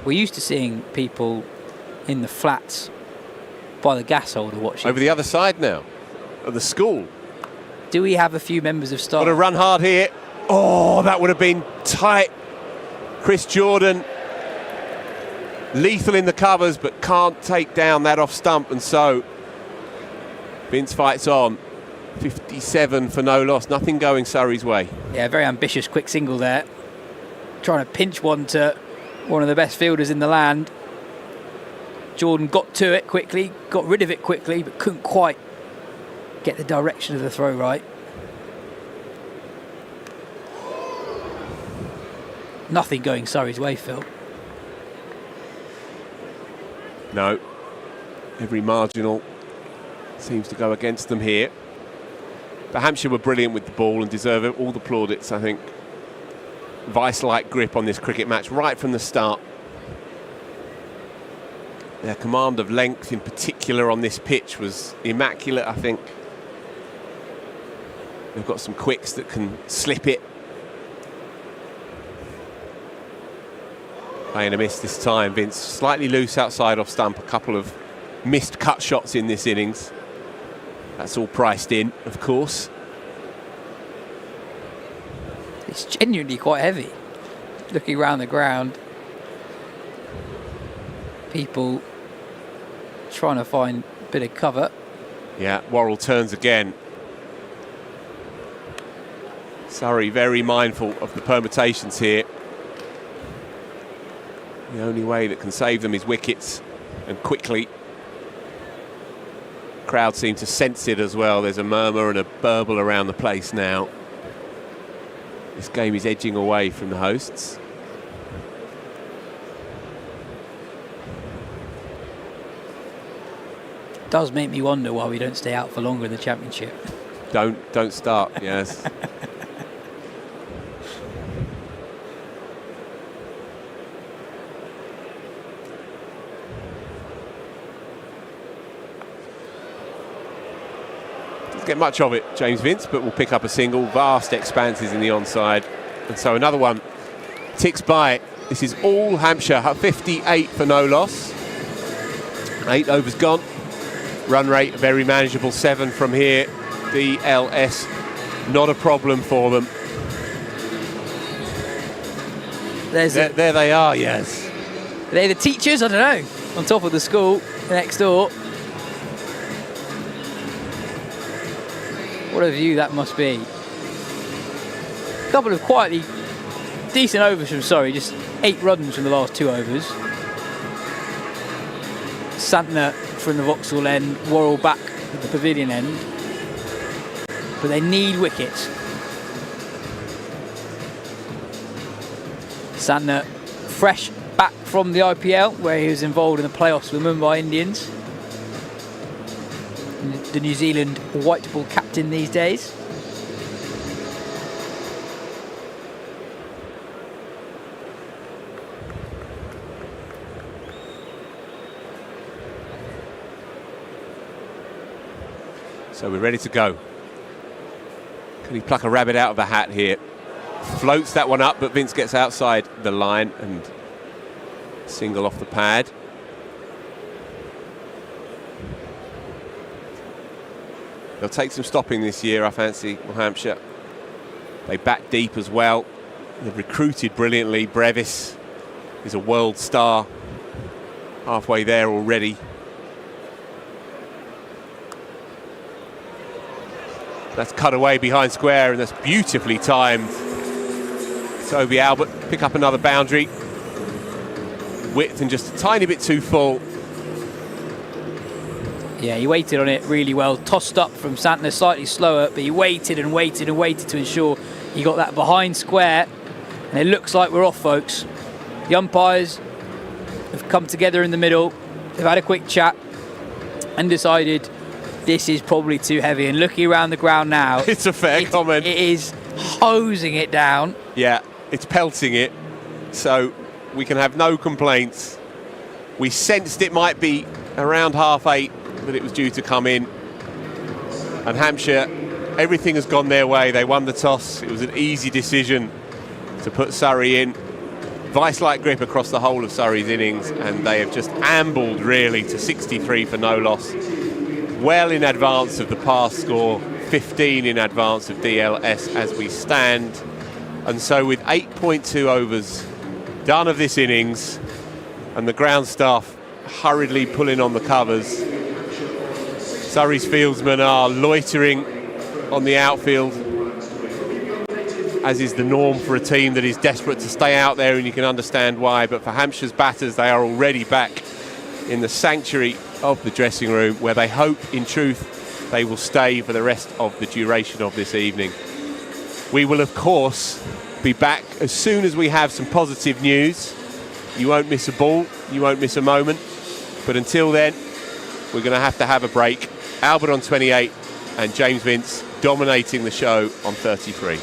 We're used to seeing people in the flats by the gas holder watching. Over the other side now, of the school. Do we have a few members of staff? Got to run hard here. Oh, that would have been tight. Chris Jordan, lethal in the covers, but can't take down that off stump, and so Vince fights on. 57 for no loss, nothing going Surrey's way. Yeah, very ambitious quick single there. Trying to pinch one to one of the best fielders in the land. Jordan got to it quickly, got rid of it quickly, but couldn't quite get the direction of the throw right. Nothing going Surrey's way, Phil. No, every marginal seems to go against them here. But Hampshire were brilliant with the ball and deserve all the plaudits, I think. Vice-like grip on this cricket match right from the start. Their command of length in particular on this pitch was immaculate, I think. They've got some quicks that can slip it. Playing a miss this time, Vince. Slightly loose outside off stump. A couple of missed cut shots in this innings. That's all priced in, of course. It's genuinely quite heavy. Looking around the ground, people trying to find a bit of cover. Yeah, Worrell turns again. Surrey very mindful of the permutations here. The only way that can save them is wickets, and quickly. Crowd seem to sense it as well. There's a murmur and a burble around the place now. This game is edging away from the hosts. It does make me wonder why we don't stay out for longer in the championship. Don't start, yes. Get much of it, James Vince, but we'll pick up a single. Vast expanses in the onside, and so another one ticks by. This is all Hampshire. 58 for no loss. 8 overs gone. Run rate very manageable. 7 from here. DLS not a problem for them. There they are. Yes. Are they the teachers? I don't know. On top of the school next door. What a view that must be. A couple of quietly decent overs from Surrey, just 8 runs from the last 2 overs. Santner from the Vauxhall end, Worrell back at the Pavilion end. But they need wickets. Santner fresh back from the IPL, where he was involved in the playoffs with the Mumbai Indians. The New Zealand white ball captain these days. So we're ready to go. Can he pluck a rabbit out of the hat here? Floats that one up, but Vince gets outside the line and single off the pad. They'll take some stopping this year, I fancy, Hampshire. They bat deep as well. They've recruited brilliantly. Brevis is a world star. Halfway there already. That's cut away behind square, and that's beautifully timed. Toby Albert pick up another boundary. Width and just a tiny bit too full. Yeah, he waited on it really well. Tossed up from Santner, slightly slower, but he waited and waited and waited to ensure he got that behind square. And it looks like we're off, folks. The umpires have come together in the middle. They've had a quick chat and decided this is probably too heavy. And looking around the ground now, it's a fair comment. It is hosing it down. Yeah, it's pelting it. So we can have no complaints. We sensed it might be around 8:30 that it was due to come in. And Hampshire, everything has gone their way. They won the toss. It was an easy decision to put Surrey in. vice-like grip across the whole of Surrey's innings, and they have just ambled really to 63 for no loss, well in advance of the past score, 15 in advance of DLS as we stand. And so with 8.2 overs done of this innings, and the ground staff hurriedly pulling on the covers, Surrey's fieldsmen are loitering on the outfield, as is the norm for a team that is desperate to stay out there, and you can understand why. But for Hampshire's batters, they are already back in the sanctuary of the dressing room, where they hope, in truth, they will stay for the rest of the duration of this evening. We will, of course, be back as soon as we have some positive news. You won't miss a ball, you won't miss a moment. But until then, we're going to have a break. Albert on 28 and James Vince dominating the show on 33.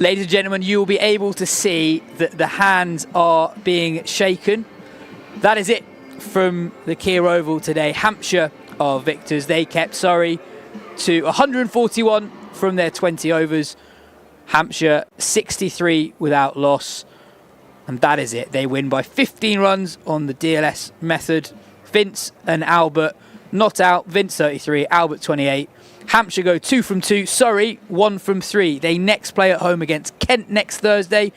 Ladies and gentlemen, you will be able to see that the hands are being shaken. That is it from the Keir Oval today. Hampshire are victors. They kept Surrey to 141 from their 20 overs. Hampshire 63 without loss. And that is it. They win by 15 runs on the DLS method. Vince and Albert not out. Vince 33, Albert 28. Hampshire go 2 from 2. Surrey 1 from 3. They next play at home against Kent next Thursday.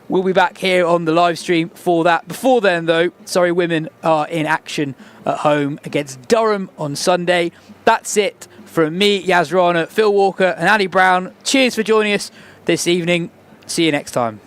We'll be back here on the live stream for that. Before then, though, Surrey women are in action at home against Durham on Sunday. That's it from me, Rana, Phil Walker and Alistair Brown. Cheers for joining us this evening. See you next time.